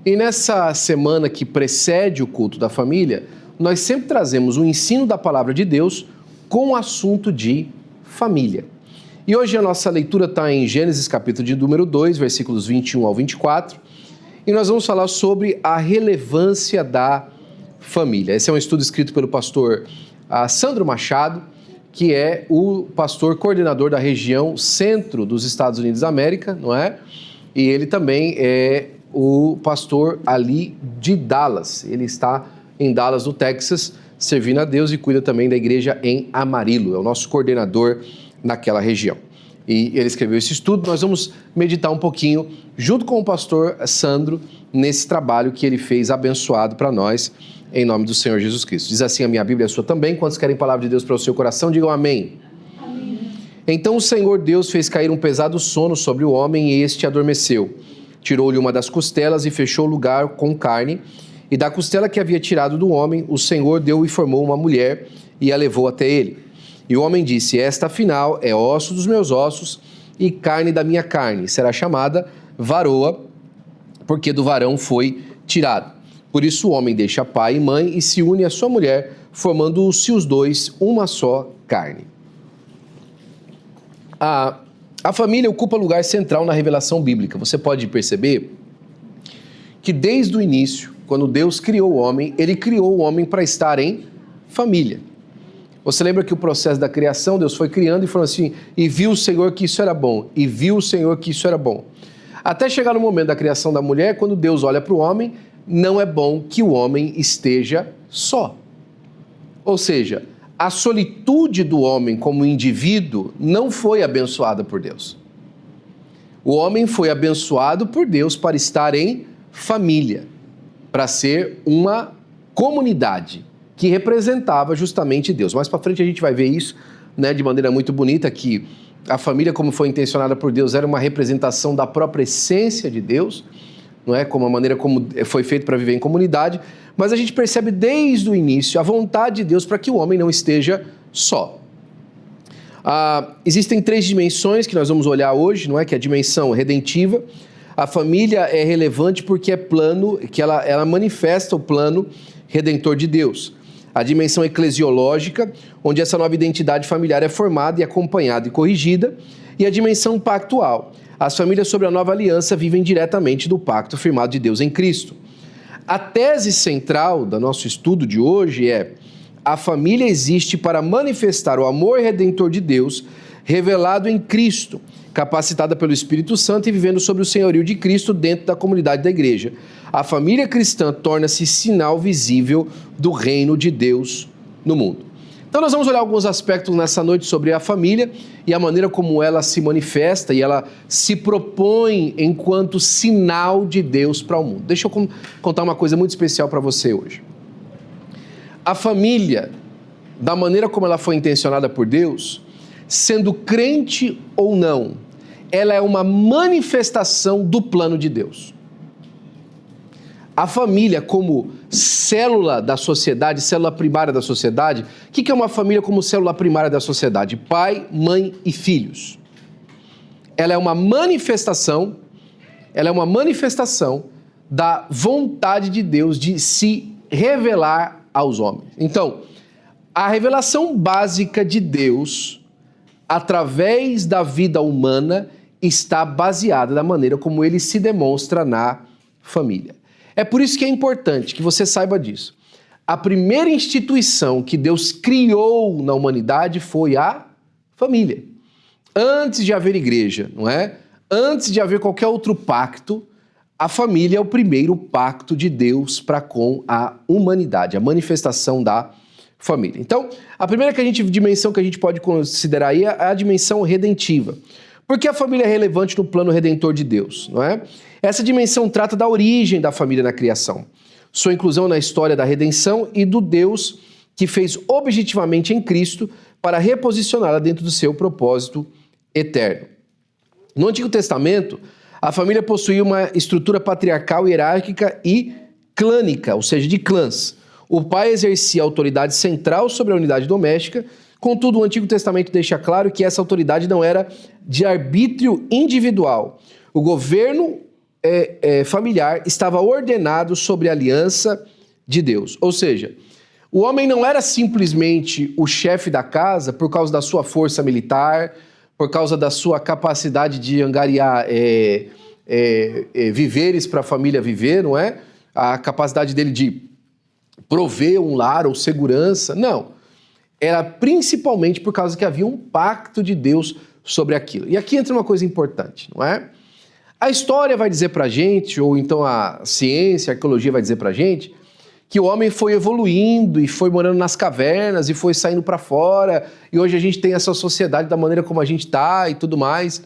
E nessa semana que precede o culto da família, nós sempre trazemos o ensino da palavra de Deus com o assunto de família. E hoje a nossa leitura está em Gênesis capítulo de número 2, versículos 21 ao 24, e nós vamos falar sobre a relevância da família. Esse é um estudo escrito pelo pastor Sandro Machado, que é o pastor coordenador da região centro dos Estados Unidos da América, não é? E ele também é o pastor ali de Dallas. Ele está em Dallas, no Texas, servindo a Deus e cuida também da igreja em Amarillo. É o nosso coordenador naquela região. E ele escreveu esse estudo. Nós vamos meditar um pouquinho, junto com o pastor Sandro, nesse trabalho que ele fez abençoado para nós, em nome do Senhor Jesus Cristo. Diz assim a minha Bíblia, a sua também. Quantos querem palavra de Deus para o seu coração, digam amém. Amém. Então o Senhor Deus fez cair um pesado sono sobre o homem e este adormeceu. Tirou-lhe uma das costelas e fechou o lugar com carne. E da costela que havia tirado do homem, o Senhor deu e formou uma mulher e a levou até ele. E o homem disse, esta afinal é osso dos meus ossos e carne da minha carne. Será chamada varoa, porque do varão foi tirado. Por isso o homem deixa pai e mãe e se une à sua mulher, formando-se os dois uma só carne. A família ocupa lugar central na revelação bíblica. Você pode perceber que desde o início, quando Deus criou o homem, ele criou o homem para estar em família. Você lembra que o processo da criação, Deus foi criando e falou assim, e viu o Senhor que isso era bom, e viu o Senhor que isso era bom. Até chegar no momento da criação da mulher, quando Deus olha para o homem, não é bom que o homem esteja só. Ou seja, a solitude do homem como indivíduo não foi abençoada por Deus. O homem foi abençoado por Deus para estar em família, para ser uma comunidade que representava justamente Deus. Mais para frente a gente vai ver isso, né, de maneira muito bonita, que a família, como foi intencionada por Deus, era uma representação da própria essência de Deus, não é? Como a maneira como foi feito para viver em comunidade, mas a gente percebe desde o início a vontade de Deus para que o homem não esteja só. Existem 3 dimensões que nós vamos olhar hoje, não é? Que é a dimensão redentiva. A família é relevante porque é plano, que ela manifesta o plano redentor de Deus. A dimensão eclesiológica, onde essa nova identidade familiar é formada e acompanhada e corrigida. E a dimensão pactual. As famílias sob a nova aliança vivem diretamente do pacto firmado de Deus em Cristo. A tese central do nosso estudo de hoje é: a família existe para manifestar o amor redentor de Deus revelado em Cristo, capacitada pelo Espírito Santo e vivendo sob o senhorio de Cristo dentro da comunidade da igreja. A família cristã torna-se sinal visível do reino de Deus no mundo. Então nós vamos olhar alguns aspectos nessa noite sobre a família e a maneira como ela se manifesta e ela se propõe enquanto sinal de Deus para o mundo. Deixa eu contar uma coisa muito especial para você hoje. A família, da maneira como ela foi intencionada por Deus, sendo crente ou não, ela é uma manifestação do plano de Deus. A família como célula da sociedade, célula primária da sociedade, o que é uma família como célula primária da sociedade? Pai, mãe e filhos. Ela é uma manifestação da vontade de Deus de se revelar aos homens. Então, a revelação básica de Deus, através da vida humana, está baseada na maneira como ele se demonstra na família. É por isso que é importante que você saiba disso. A primeira instituição que Deus criou na humanidade foi a família. Antes de haver igreja, não é? Antes de haver qualquer outro pacto, a família é o primeiro pacto de Deus para com a humanidade, a manifestação da família. Então, a primeira dimensão que a gente pode considerar aí é a dimensão redentiva. Porque a família é relevante no plano redentor de Deus, não é? Essa dimensão trata da origem da família na criação, sua inclusão na história da redenção e do Deus que fez objetivamente em Cristo para reposicioná-la dentro do seu propósito eterno. No Antigo Testamento, a família possuía uma estrutura patriarcal, hierárquica e clânica, ou seja, de clãs. O pai exercia a autoridade central sobre a unidade doméstica. Contudo, o Antigo Testamento deixa claro que essa autoridade não era de arbítrio individual. O governo familiar estava ordenado sobre a aliança de Deus. Ou seja, o homem não era simplesmente o chefe da casa por causa da sua força militar, por causa da sua capacidade de angariar viveres para a família viver, não é? A capacidade dele de prover um lar ou segurança. Não. Era principalmente por causa que havia um pacto de Deus sobre aquilo. E aqui entra uma coisa importante, não é? A história vai dizer pra gente, ou então a ciência, a arqueologia vai dizer pra gente, que o homem foi evoluindo e foi morando nas cavernas e foi saindo para fora, e hoje a gente tem essa sociedade da maneira como a gente tá e tudo mais.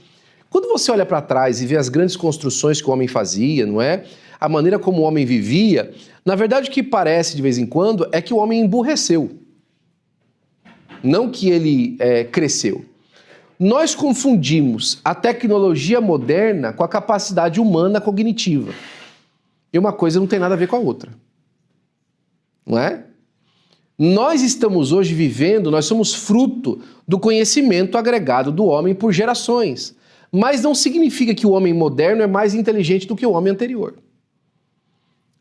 Quando você olha para trás e vê as grandes construções que o homem fazia, não é? A maneira como o homem vivia, na verdade o que parece de vez em quando é que o homem emburreceu. Não que ele cresceu. Nós confundimos a tecnologia moderna com a capacidade humana cognitiva. E uma coisa não tem nada a ver com a outra. Não é? Nós estamos hoje vivendo, nós somos fruto do conhecimento agregado do homem por gerações. Mas não significa que o homem moderno é mais inteligente do que o homem anterior.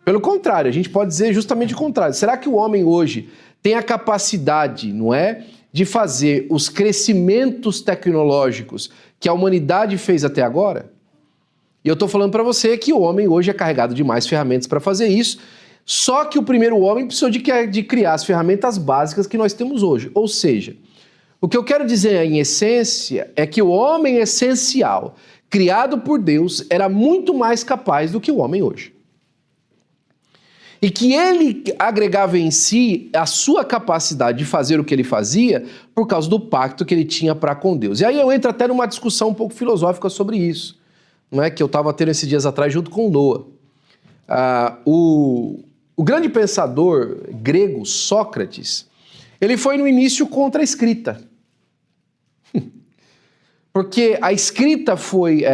Pelo contrário, a gente pode dizer justamente o contrário. Será que o homem hoje tem a capacidade, não é, de fazer os crescimentos tecnológicos que a humanidade fez até agora? E eu estou falando para você que o homem hoje é carregado de mais ferramentas para fazer isso, só que o primeiro homem precisou de criar as ferramentas básicas que nós temos hoje. Ou seja, o que eu quero dizer em essência é que o homem essencial, criado por Deus, era muito mais capaz do que o homem hoje. E que ele agregava em si a sua capacidade de fazer o que ele fazia por causa do pacto que ele tinha para com Deus. E aí eu entro até numa discussão um pouco filosófica sobre isso, não é? Que eu estava tendo esses dias atrás junto com Noah. O grande pensador grego, Sócrates, ele foi no início contra a escrita. Porque a escrita foi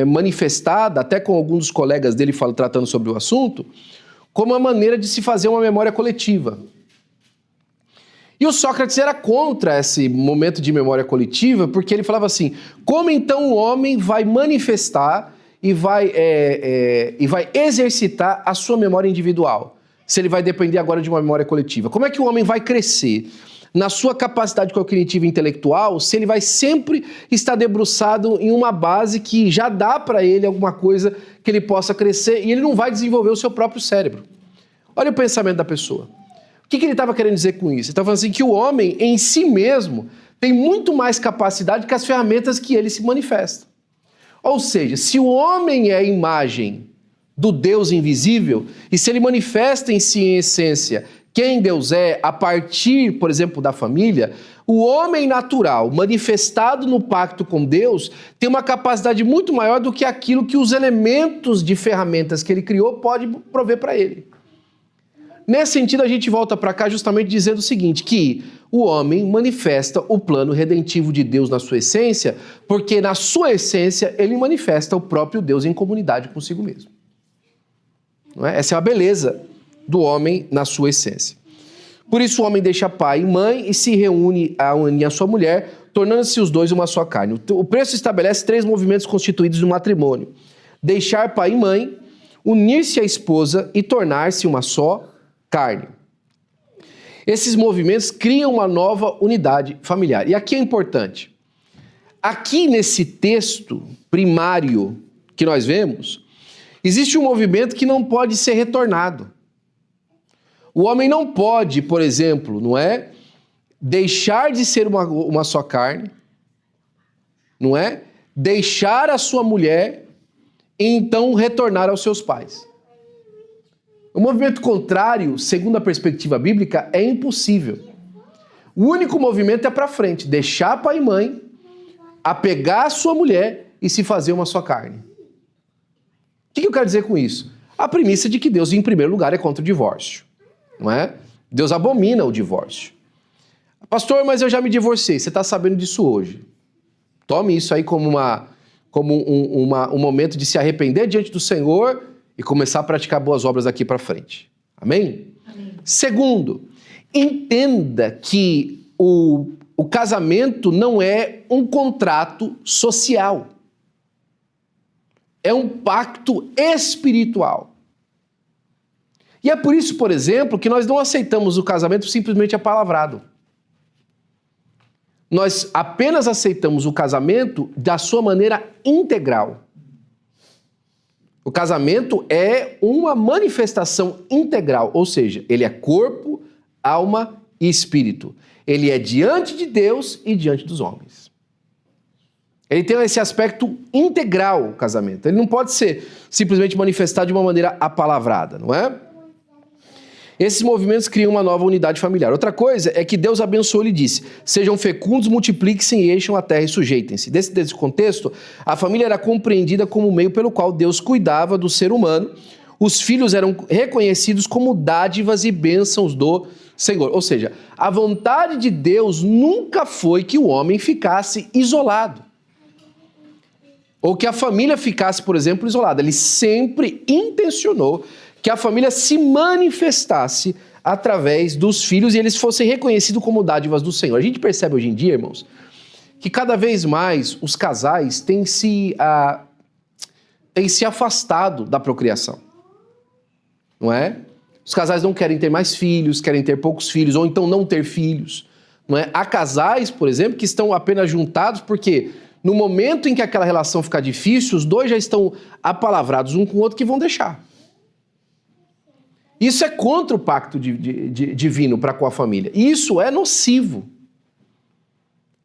manifestada, até com alguns dos colegas dele tratando sobre o assunto, como uma maneira de se fazer uma memória coletiva. E o Sócrates era contra esse momento de memória coletiva, porque ele falava assim, como então o homem vai manifestar e vai exercitar a sua memória individual, se ele vai depender agora de uma memória coletiva? Como é que o homem vai crescer na sua capacidade cognitiva e intelectual se ele vai sempre estar debruçado em uma base que já dá para ele alguma coisa que ele possa crescer e ele não vai desenvolver o seu próprio cérebro? Olha o pensamento da pessoa. O que ele estava querendo dizer com isso? Ele estava falando assim que o homem em si mesmo tem muito mais capacidade que as ferramentas que ele se manifesta. Ou seja, se o homem é a imagem do Deus invisível, e se ele manifesta em si, em essência, quem Deus é, a partir, por exemplo, da família, o homem natural, manifestado no pacto com Deus, tem uma capacidade muito maior do que aquilo que os elementos de ferramentas que ele criou podem prover para ele. Nesse sentido, a gente volta para cá justamente dizendo o seguinte, que o homem manifesta o plano redentivo de Deus na sua essência, porque na sua essência ele manifesta o próprio Deus em comunidade consigo mesmo. Não é? Essa é a beleza do homem na sua essência. Por isso o homem deixa pai e mãe e se reúne a sua mulher, tornando-se os dois uma só carne. O texto estabelece 3 movimentos constituídos no matrimônio. Deixar pai e mãe, unir-se à esposa e tornar-se uma só carne. Esses movimentos criam uma nova unidade familiar. E aqui é importante. Aqui nesse texto primário que nós vemos, existe um movimento que não pode ser retornado. O homem não pode, por exemplo, não é, deixar de ser uma só carne, não é, deixar a sua mulher e então retornar aos seus pais. O movimento contrário, segundo a perspectiva bíblica, é impossível. O único movimento é para frente, deixar pai e mãe, apegar a sua mulher e se fazer uma só carne. O que eu quero dizer com isso? A premissa de que Deus, em primeiro lugar, é contra o divórcio. Não é? Deus abomina o divórcio. Pastor, mas eu já me divorciei. Você está sabendo disso hoje. Tome isso aí como um momento de se arrepender diante do Senhor e começar a praticar boas obras daqui para frente. Amém? Amém? Segundo, entenda que o casamento não é um contrato social. é um pacto espiritual. E é por isso, por exemplo, que nós não aceitamos o casamento simplesmente apalavrado. Nós apenas aceitamos o casamento da sua maneira integral. O casamento é uma manifestação integral, ou seja, ele é corpo, alma e espírito. Ele é diante de Deus e diante dos homens. Ele tem esse aspecto integral, o casamento. Ele não pode ser simplesmente manifestado de uma maneira apalavrada, não é? Esses movimentos criam uma nova unidade familiar. Outra coisa é que Deus abençoou e disse: sejam fecundos, multipliquem-se e encham a terra e sujeitem-se. Desse contexto, a família era compreendida como o meio pelo qual Deus cuidava do ser humano. Os filhos eram reconhecidos como dádivas e bênçãos do Senhor. Ou seja, a vontade de Deus nunca foi que o homem ficasse isolado. Ou que a família ficasse, por exemplo, isolada. Ele sempre intencionou que a família se manifestasse através dos filhos e eles fossem reconhecidos como dádivas do Senhor. A gente percebe hoje em dia, irmãos, que cada vez mais os casais têm se afastado da procriação. Não é? Os casais não querem ter mais filhos, querem ter poucos filhos, ou então não ter filhos. Não é? Há casais, por exemplo, que estão apenas juntados porque no momento em que aquela relação ficar difícil, os dois já estão apalavrados um com o outro que vão deixar. Isso é contra o pacto divino para com a família. Isso é nocivo.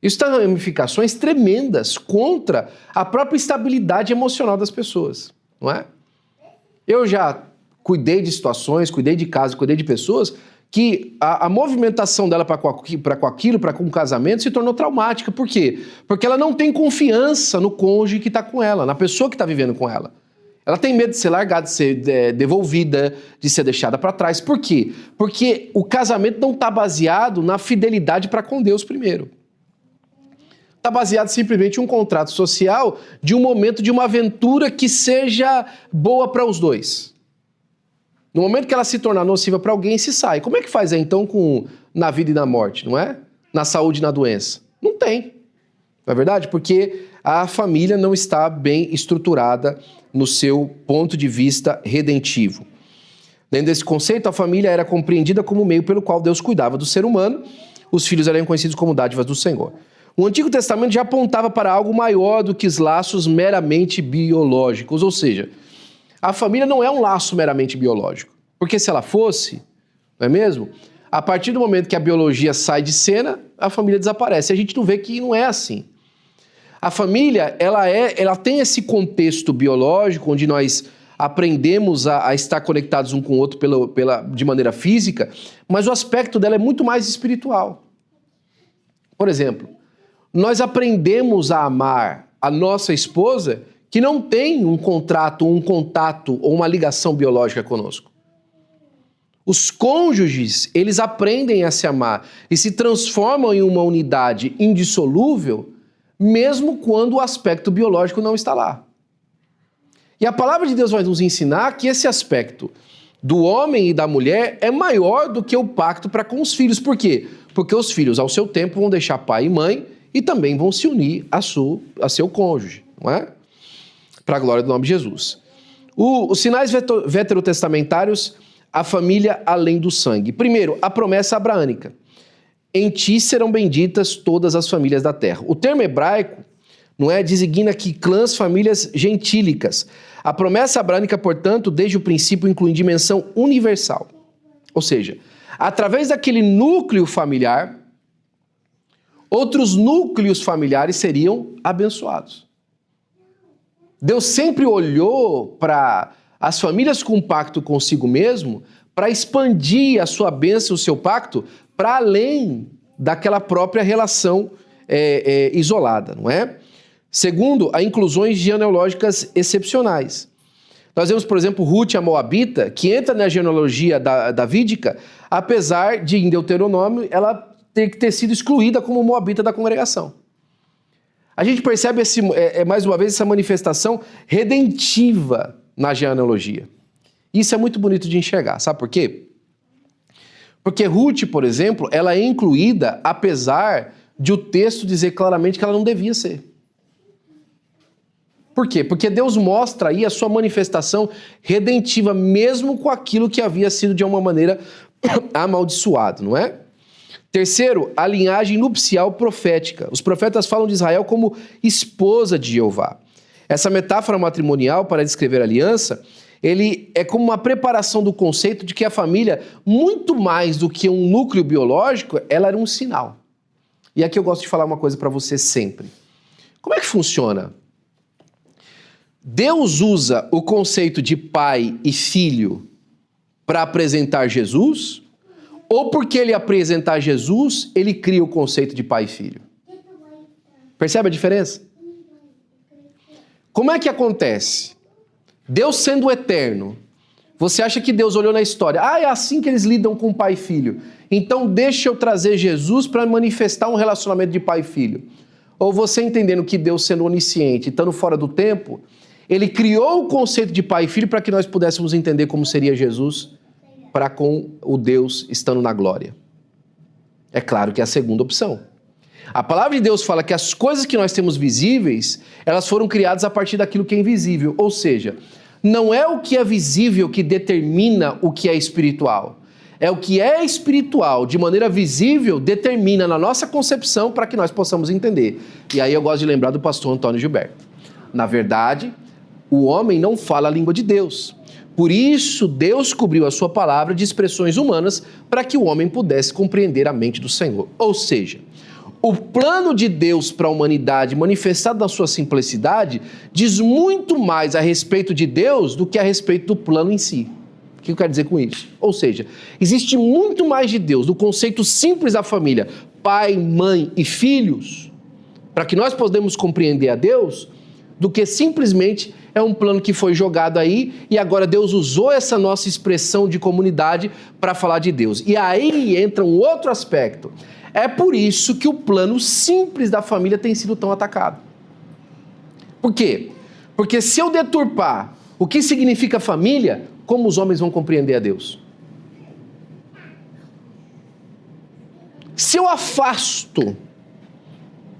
Isso tem ramificações tremendas contra a própria estabilidade emocional das pessoas, não é? Eu já cuidei de situações, cuidei de casos, cuidei de pessoas que a movimentação dela para com aquilo, para com o casamento, se tornou traumática. Por quê? Porque ela não tem confiança no cônjuge que está com ela, na pessoa que está vivendo com ela. Ela tem medo de ser largada, de ser devolvida, de ser deixada para trás. Por quê? Porque o casamento não está baseado na fidelidade para com Deus primeiro. Está baseado simplesmente em um contrato social de um momento de uma aventura que seja boa para os dois. No momento que ela se tornar nociva para alguém, se sai. Como é que faz então na vida e na morte, não é? Na saúde e na doença? Não tem. Não é verdade? Porque a família não está bem estruturada no seu ponto de vista redentivo. Dentro desse conceito, a família era compreendida como o meio pelo qual Deus cuidava do ser humano. Os filhos eram conhecidos como dádivas do Senhor. O Antigo Testamento já apontava para algo maior do que os laços meramente biológicos, ou seja, a família não é um laço meramente biológico, porque se ela fosse, não é mesmo? A partir do momento que a biologia sai de cena, a família desaparece. A gente não vê que não é assim. A família, ela tem esse contexto biológico, onde nós aprendemos a estar conectados um com o outro de maneira física, mas o aspecto dela é muito mais espiritual. Por exemplo, nós aprendemos a amar a nossa esposa que não tem um contrato, um contato ou uma ligação biológica conosco. Os cônjuges, eles aprendem a se amar e se transformam em uma unidade indissolúvel, mesmo quando o aspecto biológico não está lá. E a palavra de Deus vai nos ensinar que esse aspecto do homem e da mulher é maior do que o pacto para com os filhos. Por quê? Porque os filhos, ao seu tempo, vão deixar pai e mãe e também vão se unir a seu cônjuge, não é? Para a glória do nome de Jesus. Os sinais veterotestamentários, a família além do sangue. Primeiro, a promessa abraânica. Em ti serão benditas todas as famílias da terra. O termo hebraico, não é, designa aqui clãs, famílias gentílicas. A promessa abraânica, portanto, desde o princípio inclui dimensão universal. Ou seja, através daquele núcleo familiar, outros núcleos familiares seriam abençoados. Deus sempre olhou para as famílias com pacto consigo mesmo para expandir a sua bênção, o seu pacto, para além daquela própria relação isolada, não é? Segundo, há inclusões genealógicas excepcionais. Nós vemos, por exemplo, Ruth, a Moabita, que entra na genealogia davídica, apesar de, em Deuteronômio, ela ter que ter sido excluída como Moabita da congregação. A gente percebe, mais uma vez, essa manifestação redentiva na genealogia. Isso é muito bonito de enxergar. Sabe por quê? Porque Ruth, por exemplo, ela é incluída apesar de o texto dizer claramente que ela não devia ser. Por quê? Porque Deus mostra aí a sua manifestação redentiva, mesmo com aquilo que havia sido de uma maneira amaldiçoado, não é? Terceiro, a linhagem nupcial profética. Os profetas falam de Israel como esposa de Jeová. Essa metáfora matrimonial para descrever a aliança, ele é como uma preparação do conceito de que a família, muito mais do que um núcleo biológico, ela era um sinal. E aqui eu gosto de falar uma coisa para você sempre. Como é que funciona? Deus usa o conceito de pai e filho para apresentar Jesus? Ou porque ele apresentar Jesus, ele cria o conceito de pai e filho? Percebe a diferença? Como é que acontece? Deus sendo eterno, você acha que Deus olhou na história, é assim que eles lidam com pai e filho, então deixa eu trazer Jesus para manifestar um relacionamento de pai e filho. Ou você entendendo que Deus sendo onisciente, estando fora do tempo, ele criou o conceito de pai e filho para que nós pudéssemos entender como seria Jesus para com o Deus estando na glória. É claro que é a segunda opção. A palavra de Deus fala que as coisas que nós temos visíveis, elas foram criadas a partir daquilo que é invisível. Ou seja, não é o que é visível que determina o que é espiritual. É o que é espiritual, de maneira visível, determina na nossa concepção para que nós possamos entender. E aí eu gosto de lembrar do pastor Antônio Gilberto. Na verdade, o homem não fala a língua de Deus. Por isso, Deus cobriu a sua palavra de expressões humanas para que o homem pudesse compreender a mente do Senhor. Ou seja, o plano de Deus para a humanidade, manifestado na sua simplicidade, diz muito mais a respeito de Deus do que a respeito do plano em si. O que eu quero dizer com isso? Ou seja, existe muito mais de Deus, do conceito simples da família, pai, mãe e filhos, para que nós possamos compreender a Deus, do que simplesmente é um plano que foi jogado aí e agora Deus usou essa nossa expressão de comunidade para falar de Deus. E aí entra um outro aspecto. É por isso que o plano simples da família tem sido tão atacado. Por quê? Porque se eu deturpar o que significa família, como os homens vão compreender a Deus? Se eu afasto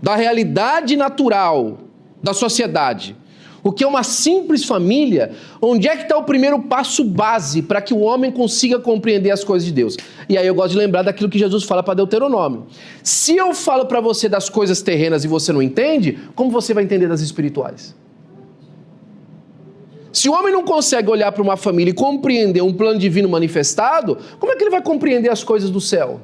da realidade natural da sociedade o que é uma simples família, onde é que está o primeiro passo base para que o homem consiga compreender as coisas de Deus? E aí eu gosto de lembrar daquilo que Jesus fala para Deuteronômio. Se eu falo para você das coisas terrenas e você não entende, como você vai entender das espirituais? Se o homem não consegue olhar para uma família e compreender um plano divino manifestado, como é que ele vai compreender as coisas do céu?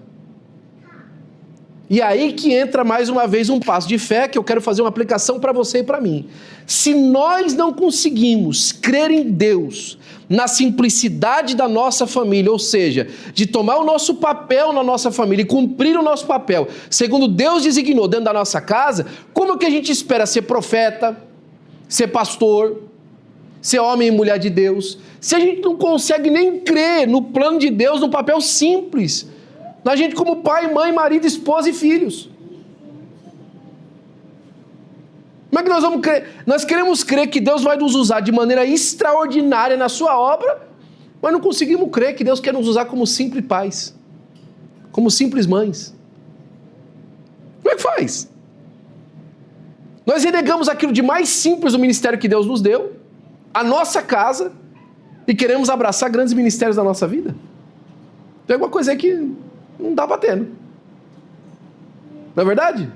E aí que entra mais uma vez um passo de fé que eu quero fazer uma aplicação para você e para mim. Se nós não conseguimos crer em Deus, na simplicidade da nossa família, ou seja, de tomar o nosso papel na nossa família e cumprir o nosso papel, segundo Deus designou dentro da nossa casa, como que a gente espera ser profeta, ser pastor, ser homem e mulher de Deus, se a gente não consegue nem crer no plano de Deus, no papel simples, na gente como pai, mãe, marido, esposa e filhos? Como é que nós vamos crer? Nós queremos crer que Deus vai nos usar de maneira extraordinária na sua obra, mas não conseguimos crer que Deus quer nos usar como simples pais, como simples mães. Como é que faz? Nós renegamos aquilo de mais simples do ministério que Deus nos deu, a nossa casa, e queremos abraçar grandes ministérios da nossa vida. Tem alguma coisa aí que não está batendo. Não é verdade?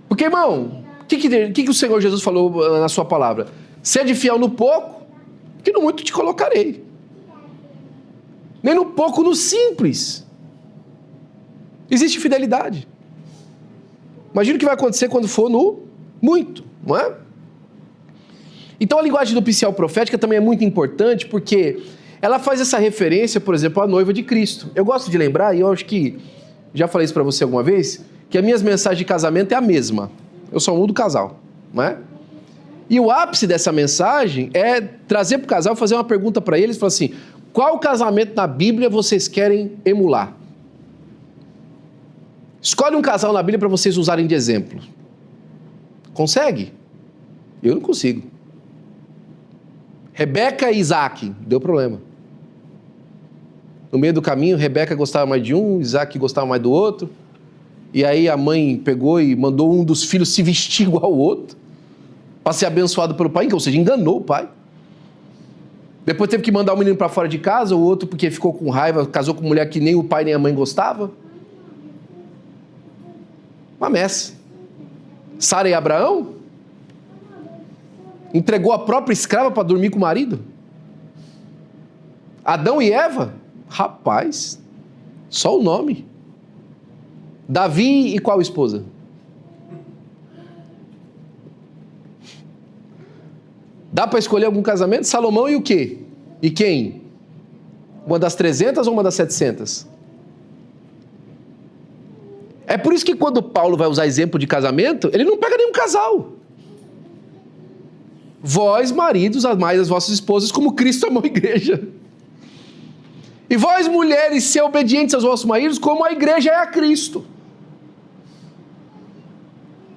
Porque, irmão, o que o Senhor Jesus falou na sua palavra? Sede fiel no pouco, que no muito te colocarei. Nem no pouco, no simples. Existe fidelidade. Imagina o que vai acontecer quando for no muito, não é? Então a linguagem nupcial profética também é muito importante porque ela faz essa referência, por exemplo, à noiva de Cristo. Eu gosto de lembrar, e eu acho que já falei isso para você alguma vez, que as minhas mensagens de casamento é a mesma. Eu só mudo o casal, não é? E o ápice dessa mensagem é trazer para o casal, fazer uma pergunta para eles, falar assim, qual casamento na Bíblia vocês querem emular? Escolhe um casal na Bíblia para vocês usarem de exemplo. Consegue? Eu não consigo. Rebeca e Isaac, deu problema. No meio do caminho, Rebeca gostava mais de um, Isaac gostava mais do outro. E aí a mãe pegou e mandou um dos filhos se vestir igual ao outro, para ser abençoado pelo pai, ou seja, enganou o pai. Depois teve que mandar o menino para fora de casa, o outro porque ficou com raiva, casou com mulher que nem o pai nem a mãe gostava. Uma messa. Sara e Abraão entregou a própria escrava para dormir com o marido. Adão e Eva, rapaz, só o nome. Davi e qual esposa? Dá para escolher algum casamento? Salomão e o quê? E quem? Uma das 300 ou uma das 700? É por isso que quando Paulo vai usar exemplo de casamento, ele não pega nenhum casal. Vós, maridos, amai as vossas esposas como Cristo amou a igreja. E vós, mulheres, ser obedientes aos vossos maridos como a igreja é a Cristo.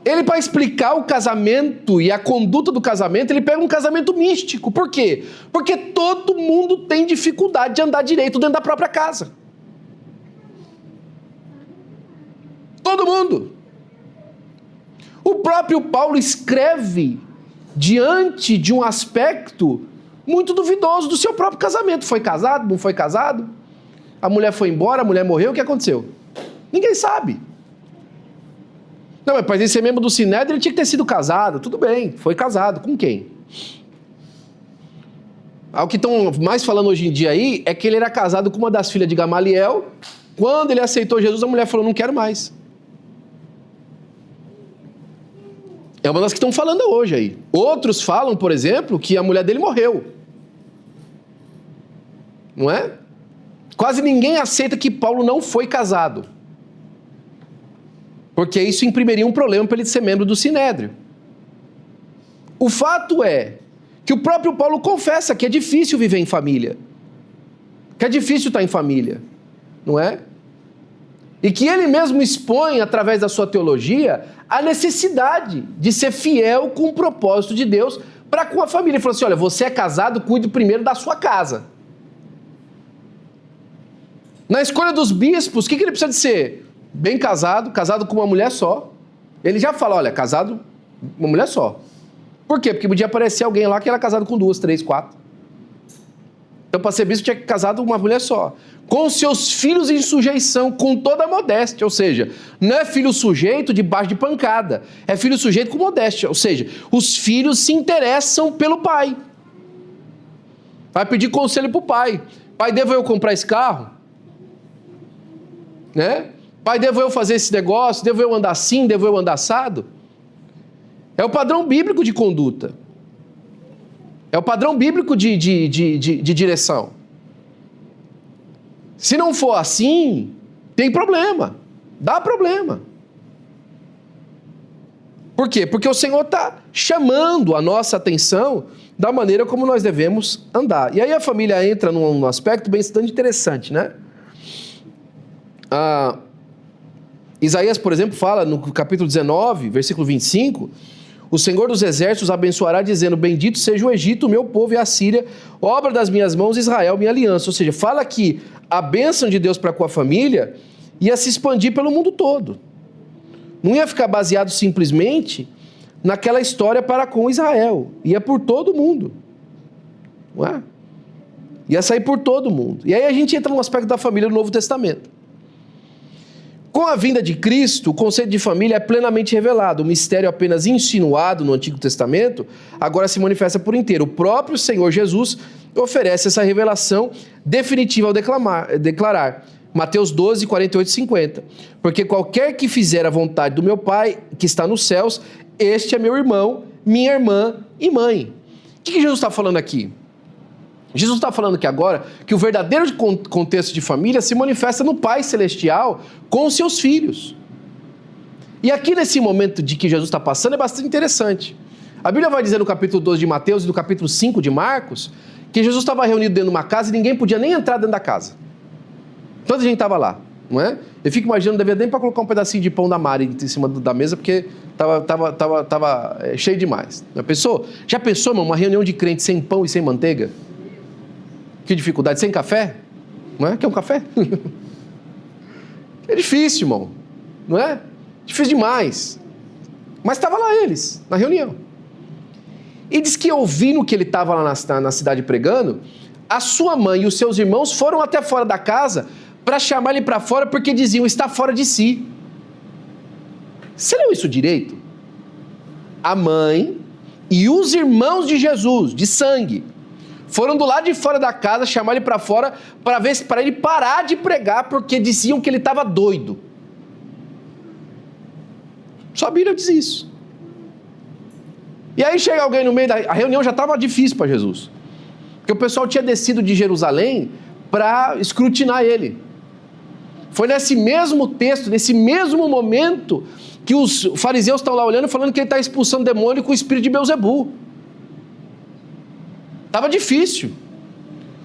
Ele, para explicar o casamento e a conduta do casamento, ele pega um casamento místico. Por quê? Porque todo mundo tem dificuldade de andar direito dentro da própria casa. Todo mundo. O próprio Paulo escreve diante de um aspecto muito duvidoso do seu próprio casamento. Foi casado? Não foi casado? A mulher foi embora, a mulher morreu, o que aconteceu? Ninguém sabe. Não, mas para ele ser membro do Sinédrio, ele tinha que ter sido casado. Tudo bem, foi casado. Com quem? O que estão mais falando hoje em dia aí é que ele era casado com uma das filhas de Gamaliel. Quando ele aceitou Jesus, a mulher falou, não quero mais. É uma das que estão falando hoje aí. Outros falam, por exemplo, que a mulher dele morreu. Não é? Quase ninguém aceita que Paulo não foi casado. Porque isso imprimiria um problema para ele ser membro do Sinédrio. O fato é que o próprio Paulo confessa que é difícil viver em família. Que é difícil estar em família. Não é? E que ele mesmo expõe, através da sua teologia, a necessidade de ser fiel com o propósito de Deus para com a família. Ele falou assim, olha, você é casado, cuide primeiro da sua casa. Na escolha dos bispos, o que ele precisa de ser? Bem casado, casado com uma mulher só. Ele já fala, olha, casado com uma mulher só. Por quê? Porque podia aparecer alguém lá que era casado com 2, 3, 4. Então, para ser bispo, tinha que casado com uma mulher só. Com seus filhos em sujeição, com toda a modéstia. Ou seja, não é filho sujeito debaixo de pancada. É filho sujeito com modéstia. Ou seja, os filhos se interessam pelo pai. Vai pedir conselho para o pai. Pai, devo eu comprar esse carro? Né? Pai, devo eu fazer esse negócio? Devo eu andar assim? Devo eu andar assado? É o padrão bíblico de conduta. É o padrão bíblico de direção. Se não for assim, tem problema. Dá problema. Por quê? Porque o Senhor está chamando a nossa atenção da maneira como nós devemos andar. E aí a família entra num aspecto bastante interessante, né? Isaías, por exemplo, fala no capítulo 19, versículo 25, o Senhor dos Exércitos abençoará dizendo, bendito seja o Egito, meu povo, e a Síria, obra das minhas mãos, Israel, minha aliança. Ou seja, fala que a bênção de Deus para com a família ia se expandir pelo mundo todo. Não ia ficar baseado simplesmente naquela história para com Israel. Ia por todo o mundo. Não é? Ia sair por todo o mundo. E aí a gente entra no aspecto da família do Novo Testamento. Com a vinda de Cristo, o conceito de família é plenamente revelado. O mistério apenas insinuado no Antigo Testamento agora se manifesta por inteiro. O próprio Senhor Jesus oferece essa revelação definitiva ao declarar. Mateus 12, 48 e 50. Porque qualquer que fizer a vontade do meu Pai, que está nos céus, este é meu irmão, minha irmã e mãe. O que Jesus está falando aqui? Jesus está falando aqui agora que o verdadeiro contexto de família se manifesta no Pai Celestial com os seus filhos. E aqui nesse momento de que Jesus está passando é bastante interessante. A Bíblia vai dizer no capítulo 12 de Mateus e no capítulo 5 de Marcos que Jesus estava reunido dentro de uma casa e ninguém podia nem entrar dentro da casa. Tanta gente estava lá, não é? Eu fico imaginando, não devia nem para colocar um pedacinho de pão da Mari em cima da mesa porque estava cheio demais. Já pensou, irmão, uma reunião de crentes sem pão e sem manteiga? Que dificuldade, sem café? Não é? Quer um café? É difícil, irmão. Não é? Difícil demais. Mas estava lá eles, na reunião. E diz que ouvindo que ele estava lá na cidade pregando, a sua mãe e os seus irmãos foram até fora da casa para chamar ele para fora porque diziam, está fora de si. Você leu isso direito? A mãe e os irmãos de Jesus, de sangue, foram do lado de fora da casa chamar ele para fora para ele parar de pregar porque diziam que ele estava doido. Só a Bíblia diz isso. E aí chega alguém no meio a reunião já estava difícil para Jesus. Porque o pessoal tinha descido de Jerusalém para escrutinar ele. Foi nesse mesmo texto, nesse mesmo momento, que os fariseus estão lá olhando, falando que ele está expulsando demônio com o espírito de Beelzebul. Estava difícil.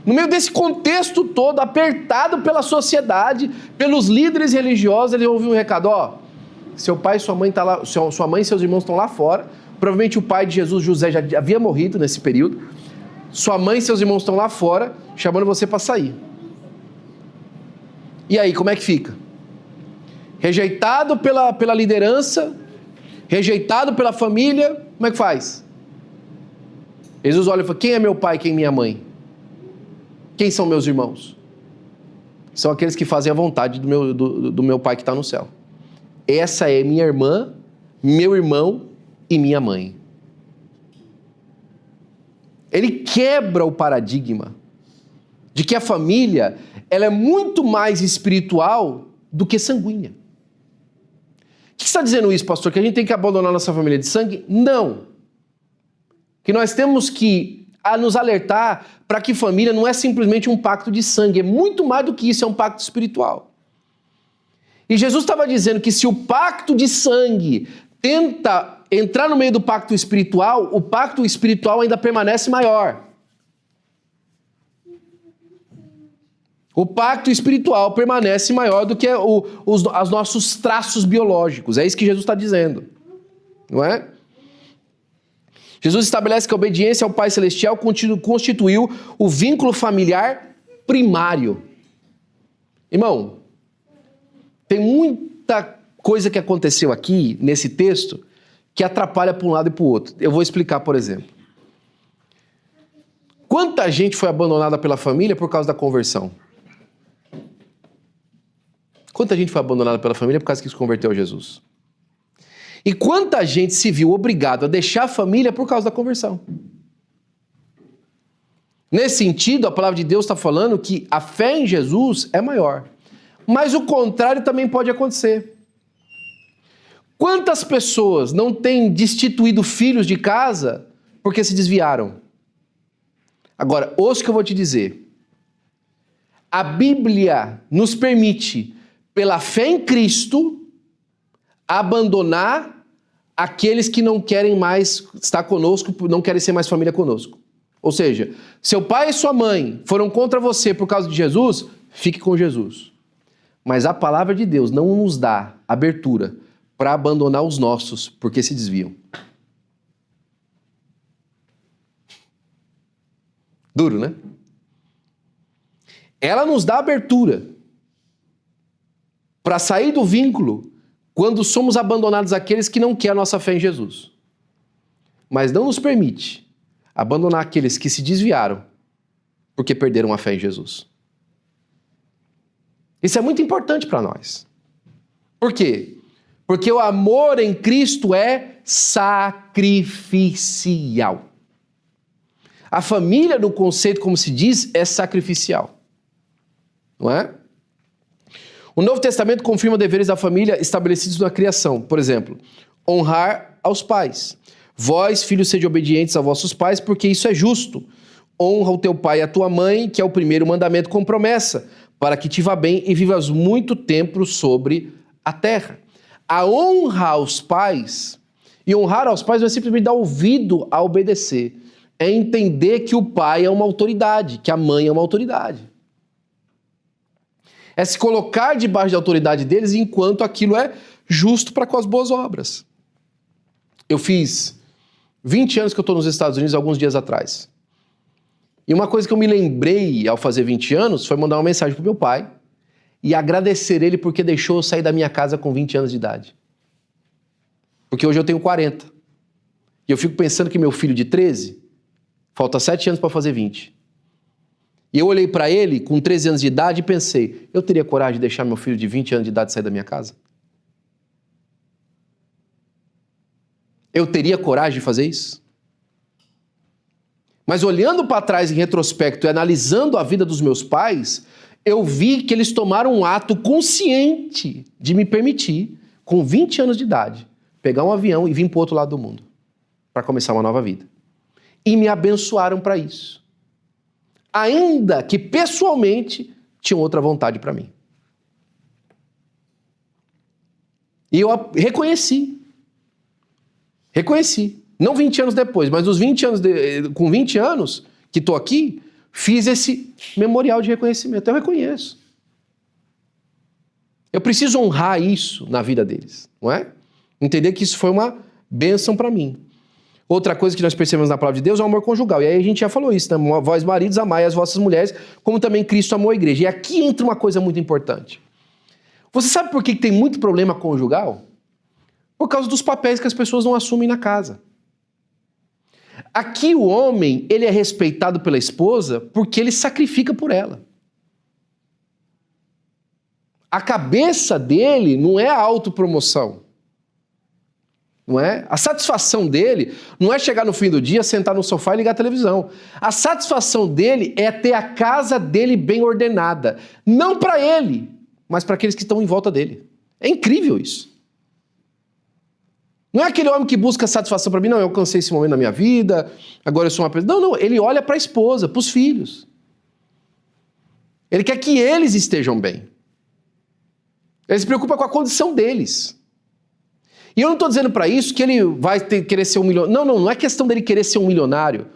No meio desse contexto todo, apertado pela sociedade, pelos líderes religiosos, ele ouviu um recado, seu pai e sua mãe tá lá, sua mãe e seus irmãos estão lá fora, provavelmente o pai de Jesus, José, já havia morrido nesse período, sua mãe e seus irmãos estão lá fora, chamando você para sair. E aí, como é que fica? Rejeitado pela liderança, rejeitado pela família, como é que faz? Jesus olha e fala, quem é meu pai, quem é minha mãe? Quem são meus irmãos? São aqueles que fazem a vontade do meu pai que está no céu. Essa é minha irmã, meu irmão e minha mãe. Ele quebra o paradigma de que a família ela é muito mais espiritual do que sanguínea. O que está dizendo isso, pastor? Que a gente tem que abandonar nossa família de sangue? Não. Que nós temos que nos alertar para que família não é simplesmente um pacto de sangue, é muito mais do que isso, é um pacto espiritual. E Jesus estava dizendo que se o pacto de sangue tenta entrar no meio do pacto espiritual, o pacto espiritual ainda permanece maior. O pacto espiritual permanece maior do que os nossos traços biológicos. É isso que Jesus está dizendo. Não é? Jesus estabelece que a obediência ao Pai Celestial constituiu o vínculo familiar primário. Irmão, tem muita coisa que aconteceu aqui nesse texto que atrapalha para um lado e para o outro. Eu vou explicar, por exemplo. Quanta gente foi abandonada pela família por causa da conversão? Quanta gente foi abandonada pela família por causa que se converteu a Jesus? E quanta gente se viu obrigado a deixar a família por causa da conversão? Nesse sentido, a palavra de Deus está falando que a fé em Jesus é maior. Mas o contrário também pode acontecer. Quantas pessoas não têm destituído filhos de casa porque se desviaram? Agora, ouça o que eu vou te dizer. A Bíblia nos permite, pela fé em Cristo, abandonar aqueles que não querem mais estar conosco, não querem ser mais família conosco. Ou seja, seu pai e sua mãe foram contra você por causa de Jesus, fique com Jesus. Mas a palavra de Deus não nos dá abertura para abandonar os nossos porque se desviam. Duro, né? Ela nos dá abertura para sair do vínculo quando somos abandonados aqueles que não querem a nossa fé em Jesus. Mas não nos permite abandonar aqueles que se desviaram porque perderam a fé em Jesus. Isso é muito importante para nós. Por quê? Porque o amor em Cristo é sacrificial. A família, no conceito, como se diz, é sacrificial. Não é? O Novo Testamento confirma deveres da família estabelecidos na criação. Por exemplo, honrar aos pais. Vós, filhos, sede obedientes a vossos pais, porque isso é justo. Honra o teu pai e a tua mãe, que é o primeiro mandamento com promessa, para que te vá bem e vivas muito tempo sobre a terra. A honra aos pais, e honrar aos pais não é simplesmente dar ouvido a obedecer, é entender que o pai é uma autoridade, que a mãe é uma autoridade. É se colocar debaixo da autoridade deles enquanto aquilo é justo para com as boas obras. Eu fiz 20 anos que eu estou nos Estados Unidos, alguns dias atrás. E uma coisa que eu me lembrei ao fazer 20 anos foi mandar uma mensagem para o meu pai e agradecer ele porque deixou eu sair da minha casa com 20 anos de idade. Porque hoje eu tenho 40. E eu fico pensando que meu filho de 13, falta 7 anos para fazer 20. E eu olhei para ele com 13 anos de idade e pensei, eu teria coragem de deixar meu filho de 20 anos de idade sair da minha casa? Eu teria coragem de fazer isso? Mas olhando para trás em retrospecto e analisando a vida dos meus pais, eu vi que eles tomaram um ato consciente de me permitir, com 20 anos de idade, pegar um avião e vir para o outro lado do mundo, para começar uma nova vida. E me abençoaram para isso. Ainda que pessoalmente tinham outra vontade para mim. E eu reconheci. Não 20 anos depois, mas os 20 anos com 20 anos que estou aqui, fiz esse memorial de reconhecimento. Eu reconheço. Eu preciso honrar isso na vida deles, não é? Entender que isso foi uma bênção para mim. Outra coisa que nós percebemos na palavra de Deus é o amor conjugal. E aí a gente já falou isso, né? Vós maridos, amai as vossas mulheres, como também Cristo amou a igreja. E aqui entra uma coisa muito importante. Você sabe por que tem muito problema conjugal? Por causa dos papéis que as pessoas não assumem na casa. Aqui o homem, ele é respeitado pela esposa porque ele sacrifica por ela. A cabeça dele não é a autopromoção. Não é? A satisfação dele não é chegar no fim do dia, sentar no sofá e ligar a televisão. A satisfação dele é ter a casa dele bem ordenada. Não para ele, mas para aqueles que estão em volta dele. É incrível isso. Não é aquele homem que busca satisfação para mim, não, eu alcancei esse momento na minha vida, agora eu sou uma pessoa... Não, ele olha para a esposa, para os filhos. Ele quer que eles estejam bem. Ele se preocupa com a condição deles. E eu não estou dizendo para isso que ele vai querer ser um milionário. Não é questão dele querer ser um milionário.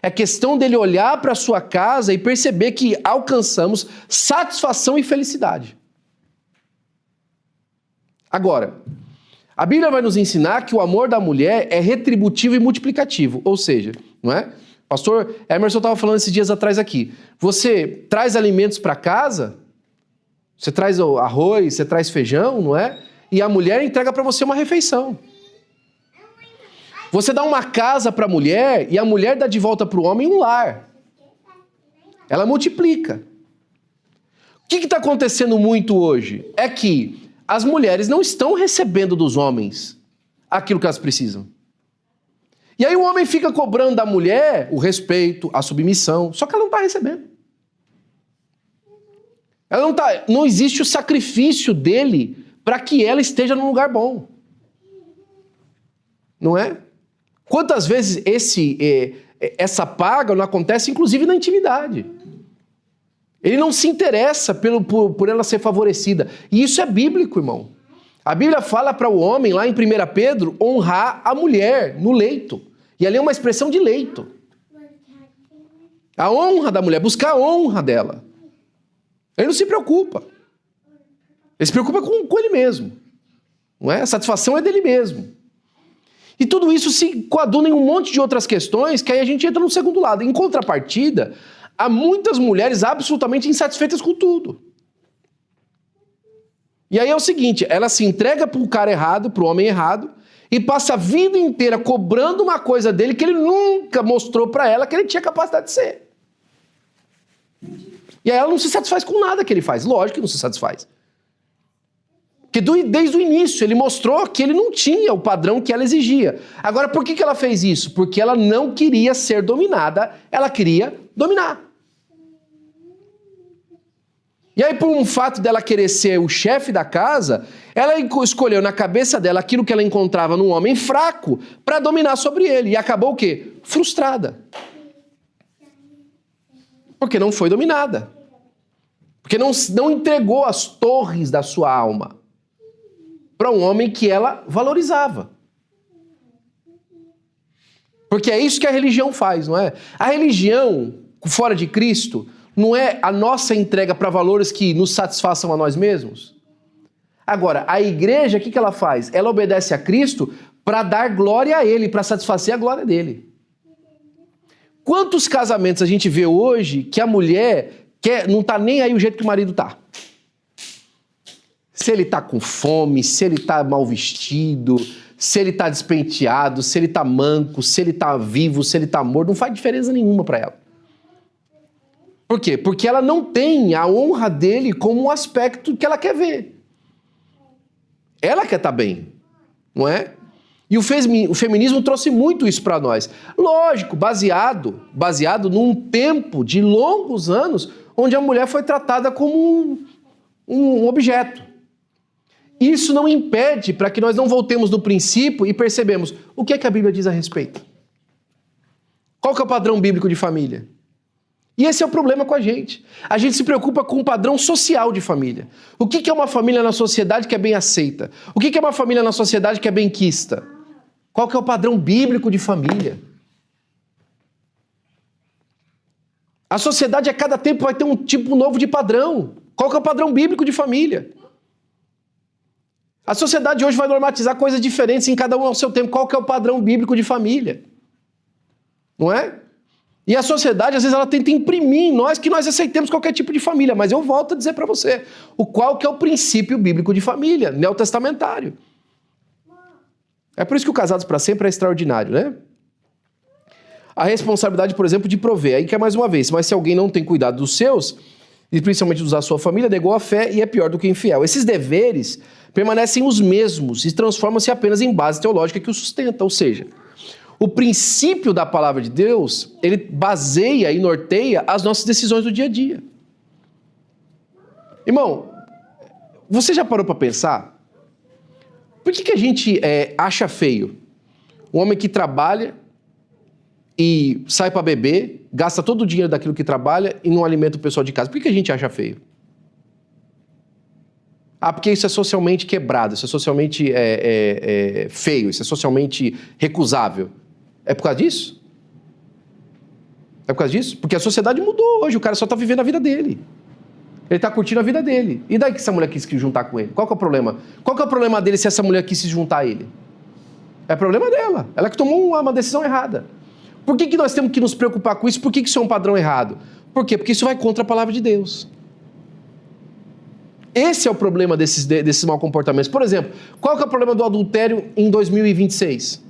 É questão dele olhar para a sua casa e perceber que alcançamos satisfação e felicidade. Agora, a Bíblia vai nos ensinar que o amor da mulher é retributivo e multiplicativo. Ou seja, não é? Pastor Emerson estava falando esses dias atrás aqui. Você traz alimentos para casa, você traz arroz, você traz feijão, não é? E a mulher entrega para você uma refeição. Você dá uma casa para a mulher e a mulher dá de volta para o homem um lar. Ela multiplica. O que está acontecendo muito hoje? É que as mulheres não estão recebendo dos homens aquilo que elas precisam. E aí o homem fica cobrando da mulher o respeito, a submissão, só que ela não está recebendo. Não existe o sacrifício dele para que ela esteja num lugar bom. Não é? Quantas vezes essa paga não acontece, inclusive na intimidade? Ele não se interessa por ela ser favorecida. E isso é bíblico, irmão. A Bíblia fala para o homem, lá em 1 Pedro, honrar a mulher no leito. E ali é uma expressão de leito. A honra da mulher, buscar a honra dela. Ele não se preocupa. Ele se preocupa com ele mesmo. Não é? A satisfação é dele mesmo. E tudo isso se coaduna em um monte de outras questões, que aí a gente entra no segundo lado. Em contrapartida, há muitas mulheres absolutamente insatisfeitas com tudo. E aí é o seguinte, ela se entrega para o cara errado, para o homem errado, e passa a vida inteira cobrando uma coisa dele que ele nunca mostrou para ela que ele tinha capacidade de ser. E aí ela não se satisfaz com nada que ele faz. Lógico que não se satisfaz. Porque desde o início ele mostrou que ele não tinha o padrão que ela exigia. Agora, por que ela fez isso? Porque ela não queria ser dominada, ela queria dominar. E aí, por um fato dela querer ser o chefe da casa, ela escolheu na cabeça dela aquilo que ela encontrava num homem fraco para dominar sobre ele. E acabou o quê? Frustrada. Porque não foi dominada. Porque não entregou as torres da sua alma para um homem que ela valorizava. Porque é isso que a religião faz, não é? A religião, fora de Cristo, não é a nossa entrega para valores que nos satisfaçam a nós mesmos? Agora, a igreja, o que ela faz? Ela obedece a Cristo para dar glória a Ele, para satisfazer a glória dele. Quantos casamentos a gente vê hoje que a mulher não está nem aí o jeito que o marido está? Se ele está com fome, se ele está mal vestido, se ele está despenteado, se ele está manco, se ele está vivo, se ele está morto, não faz diferença nenhuma para ela. Por quê? Porque ela não tem a honra dele como um aspecto que ela quer ver. Ela quer estar bem, não é? E o feminismo trouxe muito isso para nós. Lógico, baseado num tempo de longos anos onde a mulher foi tratada como um objeto. Isso não impede para que nós não voltemos do princípio e percebemos o que é que a Bíblia diz a respeito. Qual que é o padrão bíblico de família? E esse é o problema com a gente. A gente se preocupa com o padrão social de família. O que é uma família na sociedade que é bem aceita? O que é uma família na sociedade que é benquista? Qual que é o padrão bíblico de família? A sociedade a cada tempo vai ter um tipo novo de padrão. Qual que é o padrão bíblico de família? A sociedade hoje vai normatizar coisas diferentes em cada um ao seu tempo. Qual que é o padrão bíblico de família? Não é? E a sociedade, às vezes, ela tenta imprimir em nós que nós aceitemos qualquer tipo de família. Mas eu volto a dizer para você, qual que é o princípio bíblico de família, neotestamentário. É por isso que o Casados para Sempre é extraordinário, né? A responsabilidade, por exemplo, de prover. Aí que é mais uma vez, mas se alguém não tem cuidado dos seus, e principalmente dos da sua família, negou a fé e é pior do que infiel. Esses deveres permanecem os mesmos e transformam-se apenas em base teológica que o sustenta. Ou seja, o princípio da palavra de Deus, ele baseia e norteia as nossas decisões do dia a dia. Irmão, você já parou para pensar? Por que a gente acha feio um homem que trabalha e sai para beber, gasta todo o dinheiro daquilo que trabalha e não alimenta o pessoal de casa? Por que a gente acha feio? Ah, porque isso é socialmente quebrado, isso é socialmente feio, isso é socialmente recusável. É por causa disso? É por causa disso? Porque a sociedade mudou hoje, o cara só está vivendo a vida dele. Ele está curtindo a vida dele. E daí que essa mulher quis se juntar com ele? Qual que é o problema? Qual que é o problema dele se essa mulher quis se juntar a ele? É problema dela. Ela que tomou uma decisão errada. Por que nós temos que nos preocupar com isso? Por que isso é um padrão errado? Por quê? Porque isso vai contra a palavra de Deus. Esse é o problema desses maus comportamentos. Por exemplo, qual que é o problema do adultério em 2026?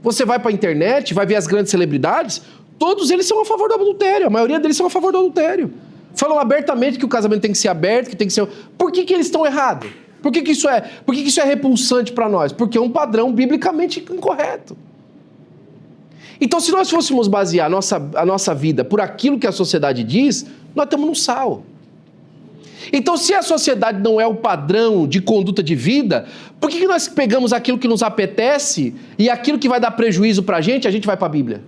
Você vai para a internet, vai ver as grandes celebridades, todos eles são a favor do adultério. A maioria deles são a favor do adultério. Falam abertamente que o casamento tem que ser aberto, que tem que ser... Por que eles estão errados? Por que isso é repulsante para nós? Porque é um padrão biblicamente incorreto. Então, se nós fôssemos basear a nossa vida por aquilo que a sociedade diz, nós estamos no sal. Então, se a sociedade não é o padrão de conduta de vida, por que nós pegamos aquilo que nos apetece e aquilo que vai dar prejuízo para a gente vai para a Bíblia?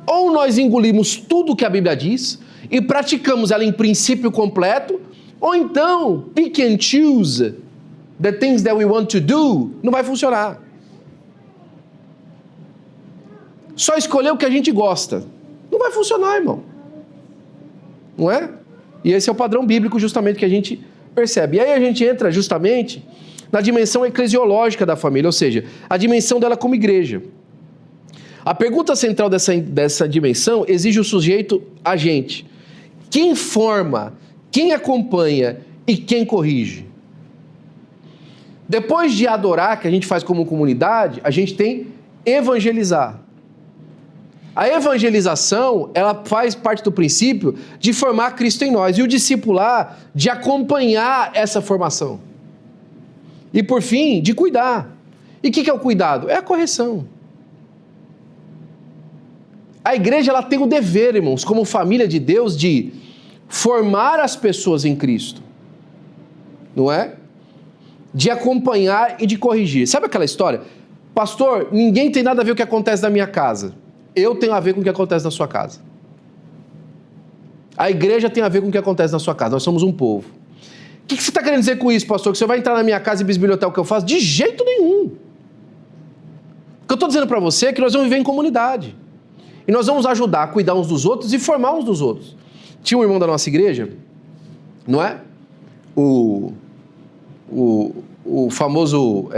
Ou nós engolimos tudo que a Bíblia diz e praticamos ela em princípio completo, ou então, pick and choose the things that we want to do, não vai funcionar. Só escolher o que a gente gosta. Não vai funcionar, irmão. Não é? E esse é o padrão bíblico justamente que a gente percebe. E aí a gente entra justamente na dimensão eclesiológica da família, ou seja, a dimensão dela como igreja. A pergunta central dessa dimensão exige o sujeito agente. Quem forma, quem acompanha e quem corrige? Depois de adorar, que a gente faz como comunidade, a gente tem evangelizar. A evangelização, ela faz parte do princípio de formar Cristo em nós. E o discipular, de acompanhar essa formação. E por fim, de cuidar. E o que é o cuidado? É a correção. A igreja, ela tem o dever, irmãos, como família de Deus, de formar as pessoas em Cristo. Não é? De acompanhar e de corrigir. Sabe aquela história? Pastor, ninguém tem nada a ver com o que acontece na minha casa. Eu tenho a ver com o que acontece na sua casa. A igreja tem a ver com o que acontece na sua casa. Nós somos um povo. O que você está querendo dizer com isso, pastor? Que você vai entrar na minha casa e bisbilhotar o que eu faço? De jeito nenhum. O que eu estou dizendo para você é que nós vamos viver em comunidade. E nós vamos ajudar a cuidar uns dos outros e formar uns dos outros. Tinha um irmão da nossa igreja, não é? O famoso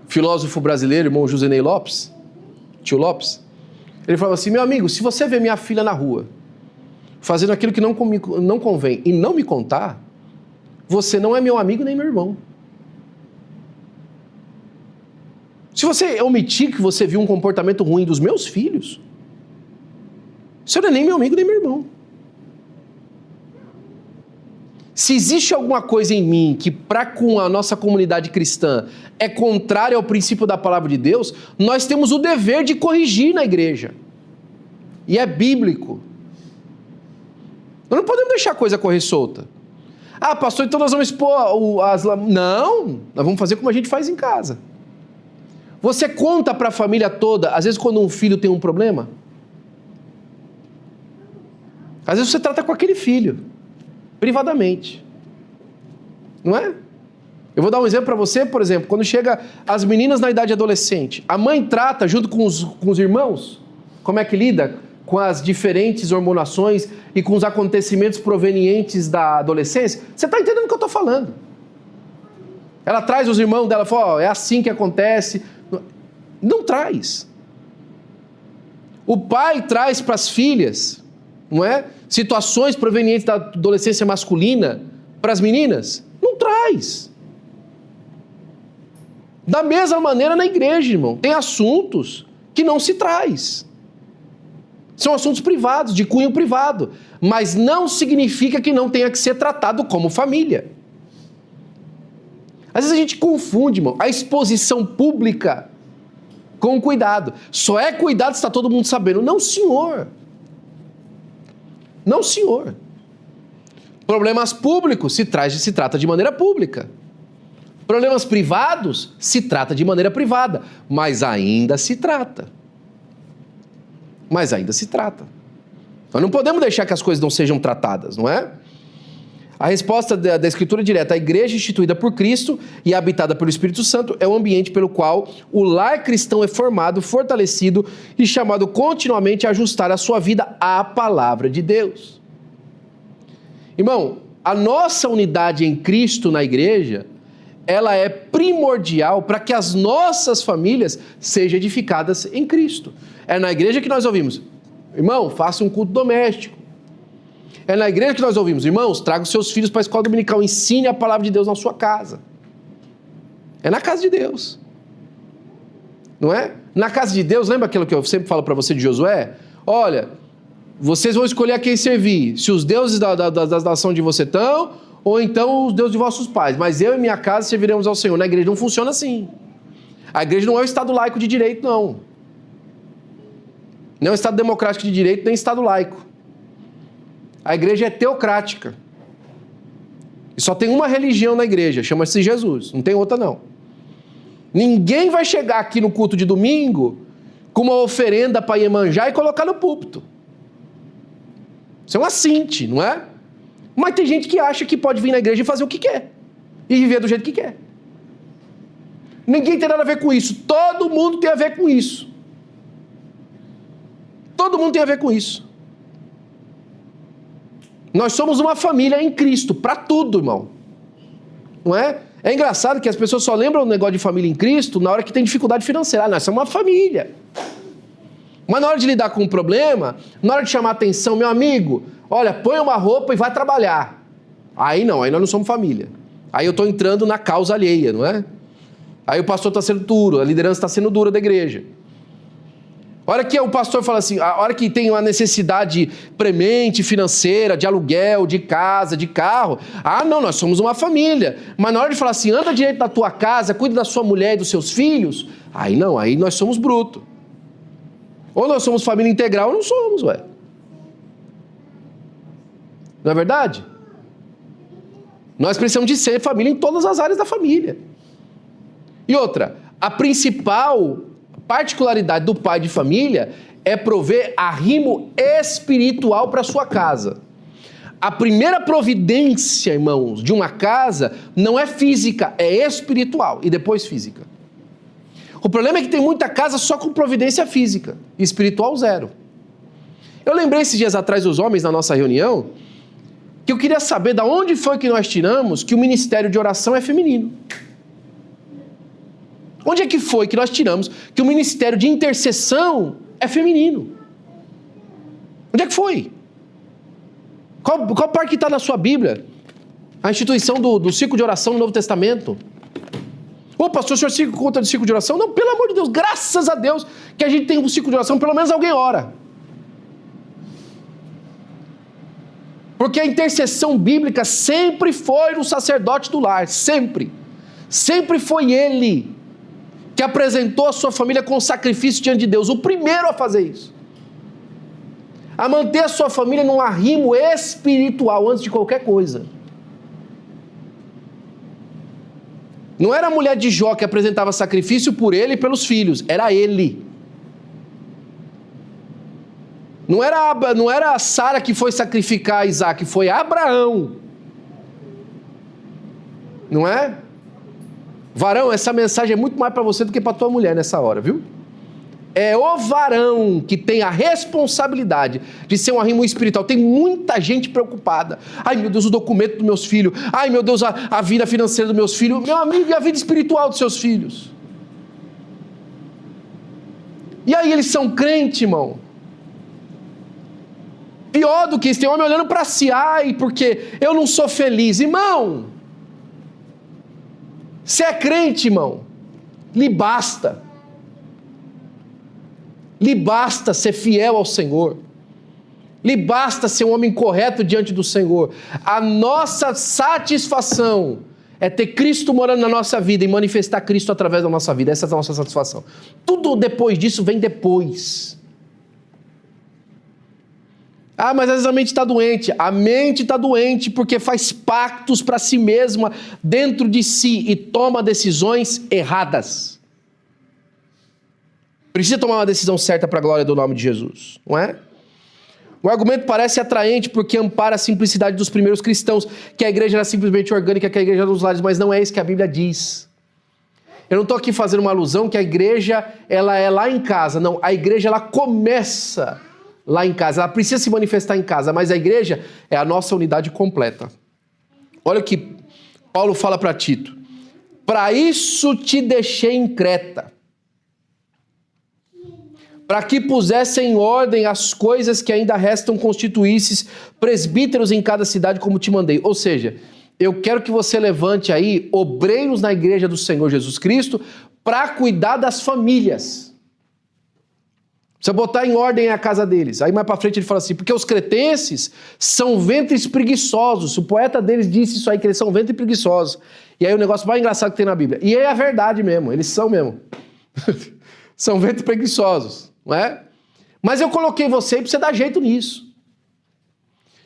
filósofo brasileiro, irmão Josenei Lopes, tio Lopes. Ele falava assim: meu amigo, se você vê minha filha na rua fazendo aquilo que não convém e não me contar, você não é meu amigo nem meu irmão. Se você omitir que você viu um comportamento ruim dos meus filhos, você não é nem meu amigo, nem meu irmão. Se existe alguma coisa em mim que para com a nossa comunidade cristã é contrária ao princípio da palavra de Deus, nós temos o dever de corrigir na igreja. E é bíblico. Nós não podemos deixar a coisa correr solta. Ah, pastor, então nós vamos expor as... Não, nós vamos fazer como a gente faz em casa. Você conta para a família toda, às vezes quando um filho tem um problema? Às vezes você trata com aquele filho, privadamente. Não é? Eu vou dar um exemplo para você, por exemplo, quando chega as meninas na idade adolescente, a mãe trata junto com os irmãos, como é que lida com as diferentes hormonações e com os acontecimentos provenientes da adolescência? Você está entendendo o que eu estou falando? Ela traz os irmãos dela e fala, ó, é assim que acontece. Não traz. O pai traz para as filhas, não é? Situações provenientes da adolescência masculina para as meninas. Não traz. Da mesma maneira na igreja, irmão. Tem assuntos que não se traz. São assuntos privados, de cunho privado. Mas não significa que não tenha que ser tratado como família. Às vezes a gente confunde, irmão, a exposição pública com cuidado. Só é cuidado se está todo mundo sabendo. Não, senhor. Não, senhor. Problemas públicos se trata de maneira pública. Problemas privados se trata de maneira privada. Mas ainda se trata. Mas ainda se trata. Nós não podemos deixar que as coisas não sejam tratadas, não é? A resposta da Escritura direta, a igreja instituída por Cristo e habitada pelo Espírito Santo é o ambiente pelo qual o lar cristão é formado, fortalecido e chamado continuamente a ajustar a sua vida à palavra de Deus. Irmão, a nossa unidade em Cristo na igreja, ela é primordial para que as nossas famílias sejam edificadas em Cristo. É na igreja que nós ouvimos, irmão, faça um culto doméstico. É na igreja que nós ouvimos, irmãos, traga os seus filhos para a escola dominical, ensine a palavra de Deus na sua casa. É na casa de Deus. Não é? Na casa de Deus, lembra aquilo que eu sempre falo para você de Josué? Olha, vocês vão escolher a quem servir, se os deuses da nação de você estão, ou então os deuses de vossos pais. Mas eu e minha casa serviremos ao Senhor. Na igreja não funciona assim. A igreja não é o Estado laico de direito, não. Não é o Estado democrático de direito, nem Estado laico. A igreja é teocrática. E só tem uma religião na igreja, chama-se Jesus. Não tem outra, não. Ninguém vai chegar aqui no culto de domingo com uma oferenda para Iemanjá e colocar no púlpito. Isso é um assinte, não é? Mas tem gente que acha que pode vir na igreja e fazer o que quer. E viver do jeito que quer. Ninguém tem nada a ver com isso. Todo mundo tem a ver com isso. Todo mundo tem a ver com isso. Nós somos uma família em Cristo, para tudo, irmão. Não é? É engraçado que as pessoas só lembram do negócio de família em Cristo na hora que tem dificuldade financeira. Nós somos uma família. Mas na hora de lidar com um problema, na hora de chamar atenção, meu amigo, olha, põe uma roupa e vai trabalhar. Aí não, aí nós não somos família. Aí eu estou entrando na causa alheia, não é? Aí o pastor está sendo duro, a liderança está sendo dura da igreja. A hora que o pastor fala assim, a hora que tem uma necessidade premente, financeira, de aluguel, de casa, de carro, não, nós somos uma família. Mas na hora de falar assim, anda direito da tua casa, cuida da sua mulher e dos seus filhos, aí não, aí nós somos brutos. Ou nós somos família integral ou não somos, ué. Não é verdade? Nós precisamos de ser família em todas as áreas da família. E outra, a principal particularidade do pai de família é prover arrimo espiritual para sua casa. A primeira providência, irmãos, de uma casa não é física, é espiritual e depois física. O problema é que tem muita casa só com providência física, e espiritual zero. Eu lembrei esses dias atrás dos homens na nossa reunião que eu queria saber de onde foi que nós tiramos que o ministério de oração é feminino. Onde é que foi que nós tiramos que o ministério de intercessão é feminino? Onde é que foi? Qual parte que está na sua Bíblia? A instituição do círculo de oração no Novo Testamento? Pô, pastor, o senhor fica conta do ciclo de oração? Não, pelo amor de Deus, graças a Deus que a gente tem um ciclo de oração, pelo menos alguém ora. Porque a intercessão bíblica sempre foi o sacerdote do lar, sempre. Sempre foi ele que apresentou a sua família com sacrifício diante de Deus, o primeiro a fazer isso. A manter a sua família num arrimo espiritual antes de qualquer coisa. Não era a mulher de Jó que apresentava sacrifício por ele e pelos filhos, era ele. Não era a Sara que foi sacrificar Isaac, foi Abraão. Não é? Varão, essa mensagem é muito mais para você do que para tua mulher nessa hora, viu? É o varão que tem a responsabilidade de ser um arrimo espiritual. Tem muita gente preocupada. Ai, meu Deus, o documento dos meus filhos. Ai, meu Deus, a vida financeira dos meus filhos. Meu amigo, e a vida espiritual dos seus filhos? E aí eles são crentes, irmão? Pior do que isso, tem homem olhando para si. Ai, porque eu não sou feliz. Irmão, você é crente, irmão? Lhe basta. Lhe basta ser fiel ao Senhor. Lhe basta ser um homem correto diante do Senhor. A nossa satisfação é ter Cristo morando na nossa vida e manifestar Cristo através da nossa vida. Essa é a nossa satisfação. Tudo depois disso vem depois. Ah, mas às vezes a mente está doente. A mente está doente porque faz pactos para si mesma dentro de si e toma decisões erradas. Precisa tomar uma decisão certa para a glória do nome de Jesus, não é? O argumento parece atraente porque ampara a simplicidade dos primeiros cristãos, que a igreja era simplesmente orgânica, que a igreja era dos lares, mas não é isso que a Bíblia diz. Eu não estou aqui fazendo uma alusão que a igreja ela é lá em casa. Não, a igreja ela começa lá em casa, ela precisa se manifestar em casa, mas a igreja é a nossa unidade completa. Olha o que Paulo fala para Tito. Para isso te deixei em Creta, para que pusesse em ordem as coisas que ainda restam, constituísses presbíteros em cada cidade, como te mandei. Ou seja, eu quero que você levante aí obreiros na igreja do Senhor Jesus Cristo para cuidar das famílias. Precisa botar em ordem a casa deles. Aí mais para frente ele fala assim, porque os cretenses são ventres preguiçosos. O poeta deles disse isso aí, que eles são ventres preguiçosos. E aí o negócio mais engraçado que tem na Bíblia. E é a verdade mesmo, eles são mesmo. São ventres preguiçosos. Não é? Mas eu coloquei você para você dar jeito nisso.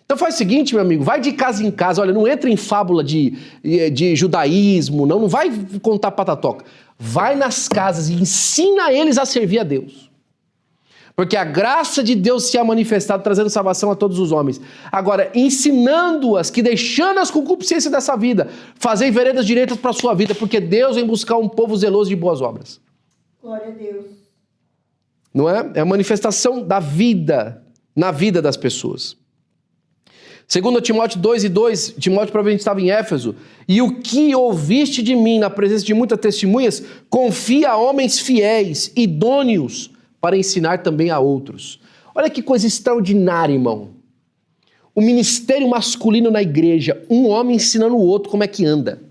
Então faz o seguinte, meu amigo, vai de casa em casa, olha, não entra em fábula de judaísmo, não vai contar patatoca. Vai nas casas e ensina eles a servir a Deus. Porque a graça de Deus se é manifestada trazendo salvação a todos os homens. Agora, ensinando-as que deixando as concupiscências dessa vida, fazem veredas direitas para a sua vida, porque Deus vem buscar um povo zeloso de boas obras. Glória a Deus. Não é? É a manifestação da vida, na vida das pessoas. Segundo Timóteo 2:2, Timóteo provavelmente estava em Éfeso, e o que ouviste de mim na presença de muitas testemunhas, confia a homens fiéis, idôneos, para ensinar também a outros. Olha que coisa extraordinária, irmão. O ministério masculino na igreja, um homem ensinando o outro como é que anda.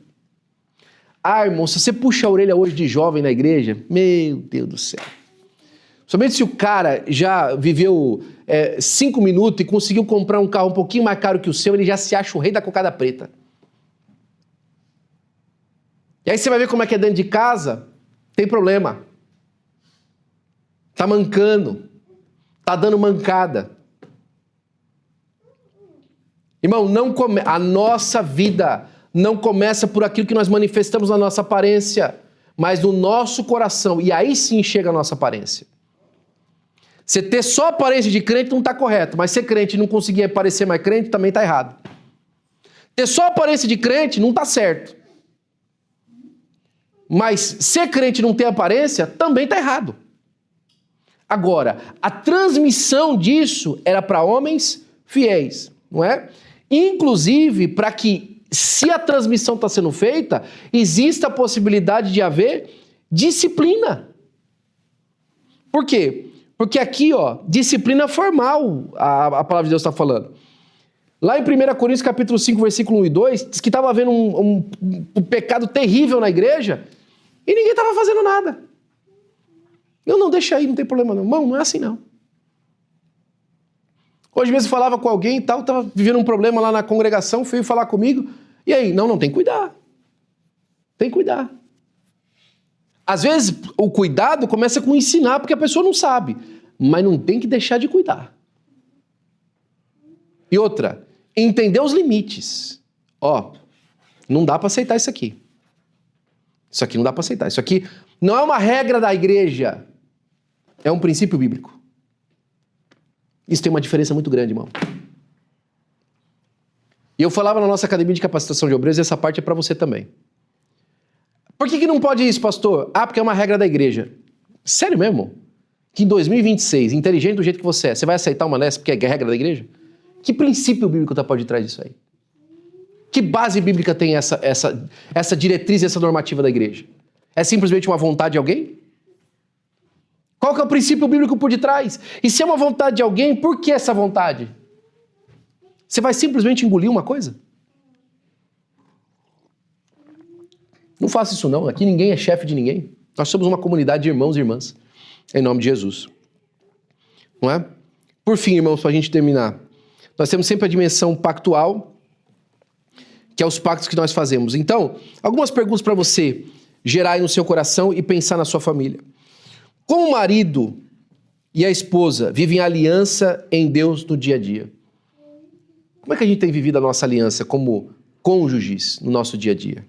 Ah, irmão, se você puxa a orelha hoje de jovem na igreja, meu Deus do céu. Somente se o cara já viveu 5 minutos e conseguiu comprar um carro um pouquinho mais caro que o seu, ele já se acha o rei da cocada preta. E aí você vai ver como é que é dentro de casa, tem problema. Tá mancando, tá dando mancada. Irmão, a nossa vida não começa por aquilo que nós manifestamos na nossa aparência, mas no nosso coração, e aí sim chega a nossa aparência. Você ter só aparência de crente não está correto, mas ser crente e não conseguir parecer mais crente também está errado. Ter só aparência de crente não está certo. Mas ser crente e não ter aparência também está errado. Agora, a transmissão disso era para homens fiéis, não é? Inclusive, para que, se a transmissão está sendo feita, exista a possibilidade de haver disciplina. Por quê? Porque aqui, ó, disciplina formal, a palavra de Deus está falando. Lá em 1 Coríntios capítulo 5, versículo 1 e 2, diz que estava havendo um pecado terrível na igreja, E ninguém estava fazendo nada. Eu não, deixa aí, não tem problema não. Irmão, não é assim não. Hoje mesmo eu falava com alguém e tal, estava vivendo um problema lá na congregação, veio falar comigo. E aí? Não, tem que cuidar. Tem que cuidar. Às vezes o cuidado começa com ensinar, porque a pessoa não sabe. Mas não tem que deixar de cuidar. E outra, entender os limites. Ó, não dá para aceitar isso aqui. Isso aqui não dá para aceitar. Isso aqui não é uma regra da igreja. É um princípio bíblico. Isso tem uma diferença muito grande, irmão. E eu falava na nossa academia de capacitação de obreiros, e essa parte é para você também. Por que não pode isso, pastor? Ah, porque é uma regra da igreja. Sério mesmo? Que em 2026, inteligente do jeito que você vai aceitar uma dessa porque é regra da igreja? Que princípio bíblico está por detrás disso aí? Que base bíblica tem essa diretriz e essa normativa da igreja? É simplesmente uma vontade de alguém? Qual que é o princípio bíblico por detrás? E se é uma vontade de alguém, por que essa vontade? Você vai simplesmente engolir uma coisa? Não faça isso não, aqui ninguém é chefe de ninguém. Nós somos uma comunidade de irmãos e irmãs, em nome de Jesus. Não é? Por fim, irmãos, para a gente terminar, nós temos sempre a dimensão pactual, que é os pactos que nós fazemos. Então, algumas perguntas para você gerar aí no seu coração e pensar na sua família. Como o marido e a esposa vivem aliança em Deus no dia a dia? Como é que a gente tem vivido a nossa aliança como cônjuges no nosso dia a dia?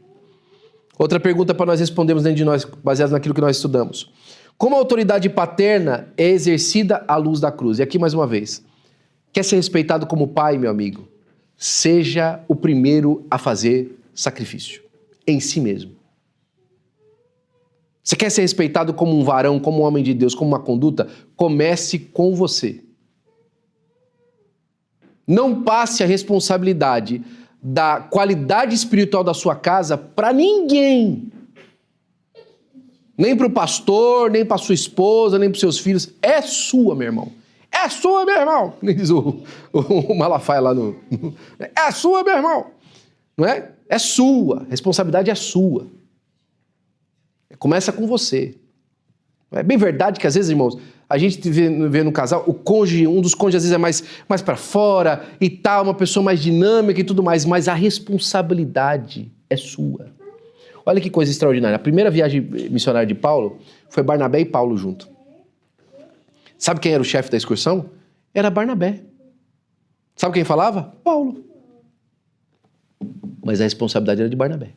Outra pergunta para nós respondermos dentro de nós, baseado naquilo que nós estudamos. Como a autoridade paterna é exercida à luz da cruz? E aqui mais uma vez, quer ser respeitado como pai, meu amigo? Seja o primeiro a fazer sacrifício em si mesmo. Você quer ser respeitado como um varão, como um homem de Deus, como uma conduta? Comece com você. Não passe a responsabilidade da qualidade espiritual da sua casa para ninguém. Nem para o pastor, nem para sua esposa, nem para os seus filhos. É sua, meu irmão. É sua, meu irmão. Diz o Malafaia lá no... É sua, meu irmão. Não é? É sua. A responsabilidade é sua. Começa com você. É bem verdade que às vezes, irmãos, a gente vê no casal, o cônjuge, um dos cônjuges às vezes é mais para fora e tal, uma pessoa mais dinâmica e tudo mais, mas a responsabilidade é sua. Olha que coisa extraordinária. A primeira viagem missionária de Paulo foi Barnabé e Paulo junto. Sabe quem era o chefe da excursão? Era Barnabé. Sabe quem falava? Paulo. Mas a responsabilidade era de Barnabé.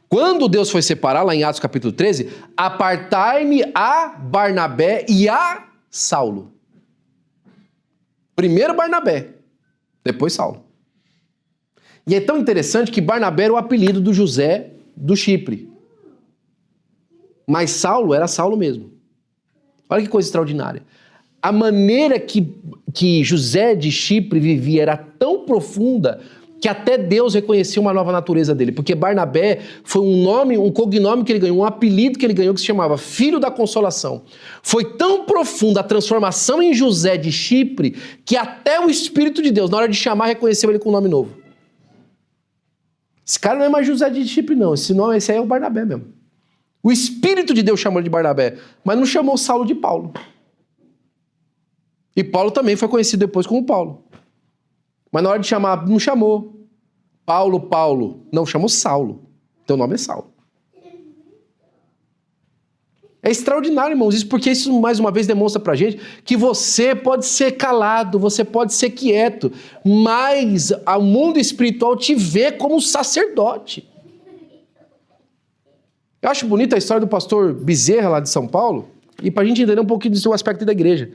Quando Deus foi separar, lá em Atos capítulo 13, apartai-me a Barnabé e a Saulo. Primeiro Barnabé, depois Saulo. E é tão interessante que Barnabé era o apelido do José do Chipre. Mas Saulo era Saulo mesmo. Olha que coisa extraordinária. A maneira que José de Chipre vivia era tão profunda que até Deus reconhecia uma nova natureza dele, porque Barnabé foi um cognome que ele ganhou, um apelido que ele ganhou que se chamava Filho da Consolação. Foi tão profunda a transformação em José de Chipre que até o Espírito de Deus, na hora de chamar, reconheceu ele com um nome novo. Esse cara não é mais José de Chipre, não. Esse aí é o Barnabé mesmo. O Espírito de Deus chamou ele de Barnabé, mas não chamou Saulo de Paulo. E Paulo também foi conhecido depois como Paulo. Mas na hora de chamar, não chamou Paulo. Não, chamou Saulo. Teu nome é Saulo. É extraordinário, irmãos, isso porque isso mais uma vez demonstra pra gente que você pode ser calado, você pode ser quieto, mas o mundo espiritual te vê como sacerdote. Eu acho bonita a história do pastor Bezerra lá de São Paulo, e pra gente entender um pouquinho do seu aspecto da igreja.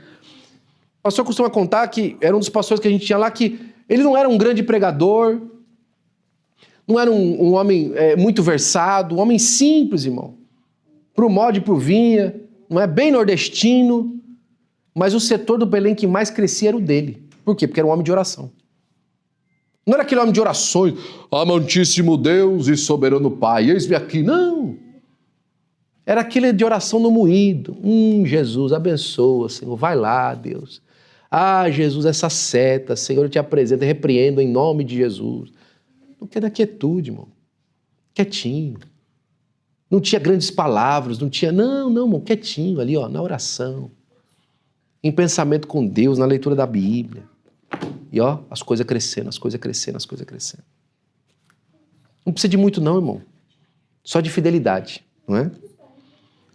O pastor costuma contar que era um dos pastores que a gente tinha lá, que ele não era um grande pregador, não era um homem muito versado, um homem simples, irmão. Pro modo e pro vinha, não é bem nordestino, mas o setor do Belém que mais crescia era o dele. Por quê? Porque era um homem de oração. Não era aquele homem de orações, amantíssimo Deus e soberano Pai, eis-me aqui. Não. Era aquele de oração no moído. Jesus, abençoa, Senhor, vai lá, Deus. Ah, Jesus, essa seta, Senhor, eu te apresento, repreendo em nome de Jesus. Não quer da quietude, irmão. Quietinho. Não tinha grandes palavras, não tinha... Não, irmão, quietinho ali, ó, na oração. Em pensamento com Deus, na leitura da Bíblia. E ó, as coisas crescendo, as coisas crescendo, as coisas crescendo. Não precisa de muito não, irmão. Só de fidelidade, não é?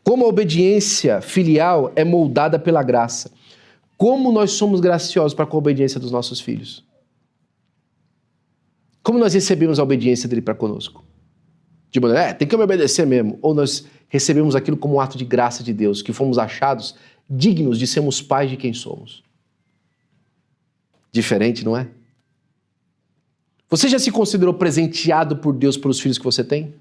Como a obediência filial é moldada pela graça. Como nós somos graciosos para com a obediência dos nossos filhos. Como nós recebemos a obediência dele para conosco. De maneira, tem que me obedecer mesmo. Ou nós recebemos aquilo como um ato de graça de Deus, que fomos achados dignos de sermos pais de quem somos. Diferente, não é? Você já se considerou presenteado por Deus pelos filhos que você tem?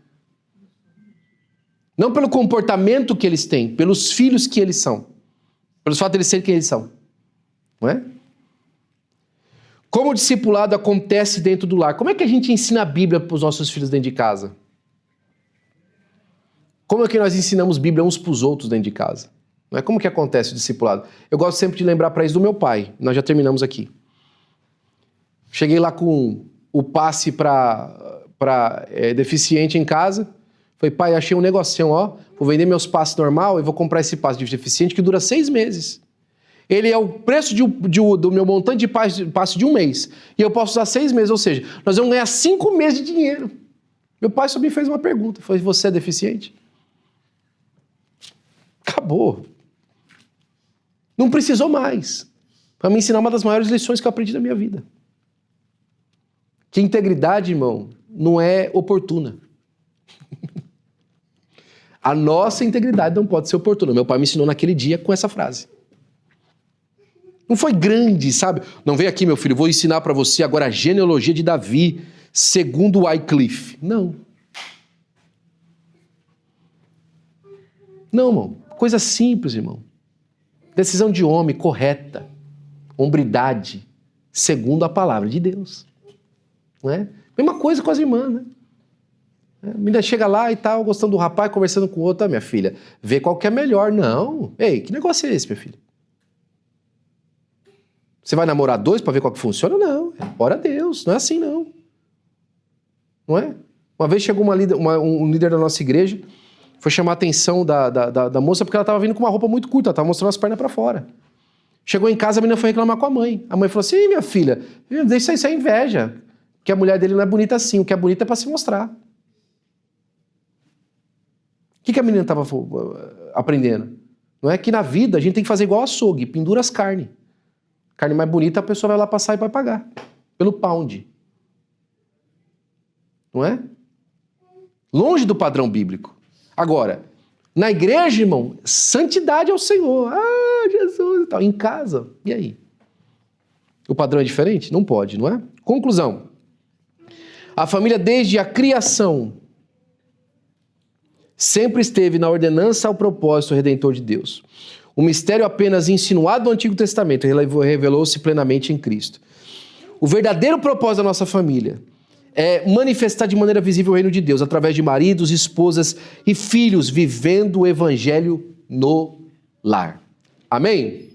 Não pelo comportamento que eles têm, pelos filhos que eles são. Pelo fato de eles serem quem eles são. Não é? Como o discipulado acontece dentro do lar? Como é que a gente ensina a Bíblia para os nossos filhos dentro de casa? Como é que nós ensinamos Bíblia uns para os outros dentro de casa? Não é? Como que acontece o discipulado? Eu gosto sempre de lembrar para isso do meu pai. Nós já terminamos aqui. Cheguei lá com o passe para deficiente em casa. Falei, pai, achei um negocinho, ó. Vou vender meus passes normal e vou comprar esse passe de deficiente que dura 6 meses. Ele é o preço do meu montante de passe de 1 mês. E eu posso usar 6 meses, ou seja, nós vamos ganhar 5 meses de dinheiro. Meu pai só me fez uma pergunta. Falei, você é deficiente? Acabou. Não precisou mais. Para me ensinar uma das maiores lições que eu aprendi na minha vida. Que integridade, irmão, não é oportuna. A nossa integridade não pode ser oportuna. Meu pai me ensinou naquele dia com essa frase. Não foi grande, sabe? Não, vem aqui, meu filho, vou ensinar para você agora a genealogia de Davi, segundo Wycliffe. Não. Não, irmão. Coisa simples, irmão. Decisão de homem, correta. Hombridade, segundo a palavra de Deus. Não é? Mesma coisa com as irmãs, né? A menina chega lá e tal, gostando do rapaz, conversando com o outro, minha filha, vê qual que é melhor. Não. Ei, que negócio é esse, minha filha? Você vai namorar 2 para ver qual que funciona? Não. Ora a Deus. Não é assim, não. Não é? Uma vez chegou um líder da nossa igreja, foi chamar a atenção da moça porque ela estava vindo com uma roupa muito curta, ela estava mostrando as pernas para fora. Chegou em casa, a menina foi reclamar com a mãe. A mãe falou assim, minha filha, isso é inveja. Que a mulher dele não é bonita assim, o que é bonito é para se mostrar. O que a menina estava aprendendo? Não é que na vida a gente tem que fazer igual açougue, pendura as carnes. Carne mais bonita, a pessoa vai lá passar e vai pagar. Pelo pound. Não é? Longe do padrão bíblico. Agora, na igreja, irmão, santidade ao Senhor. Ah, Jesus e tal. Em casa, e aí? O padrão é diferente? Não pode, não é? Conclusão. A família, desde a criação, sempre esteve na ordenança ao propósito redentor de Deus. O mistério apenas insinuado no Antigo Testamento revelou-se plenamente em Cristo. O verdadeiro propósito da nossa família é manifestar de maneira visível o reino de Deus através de maridos, esposas e filhos vivendo o evangelho no lar. Amém?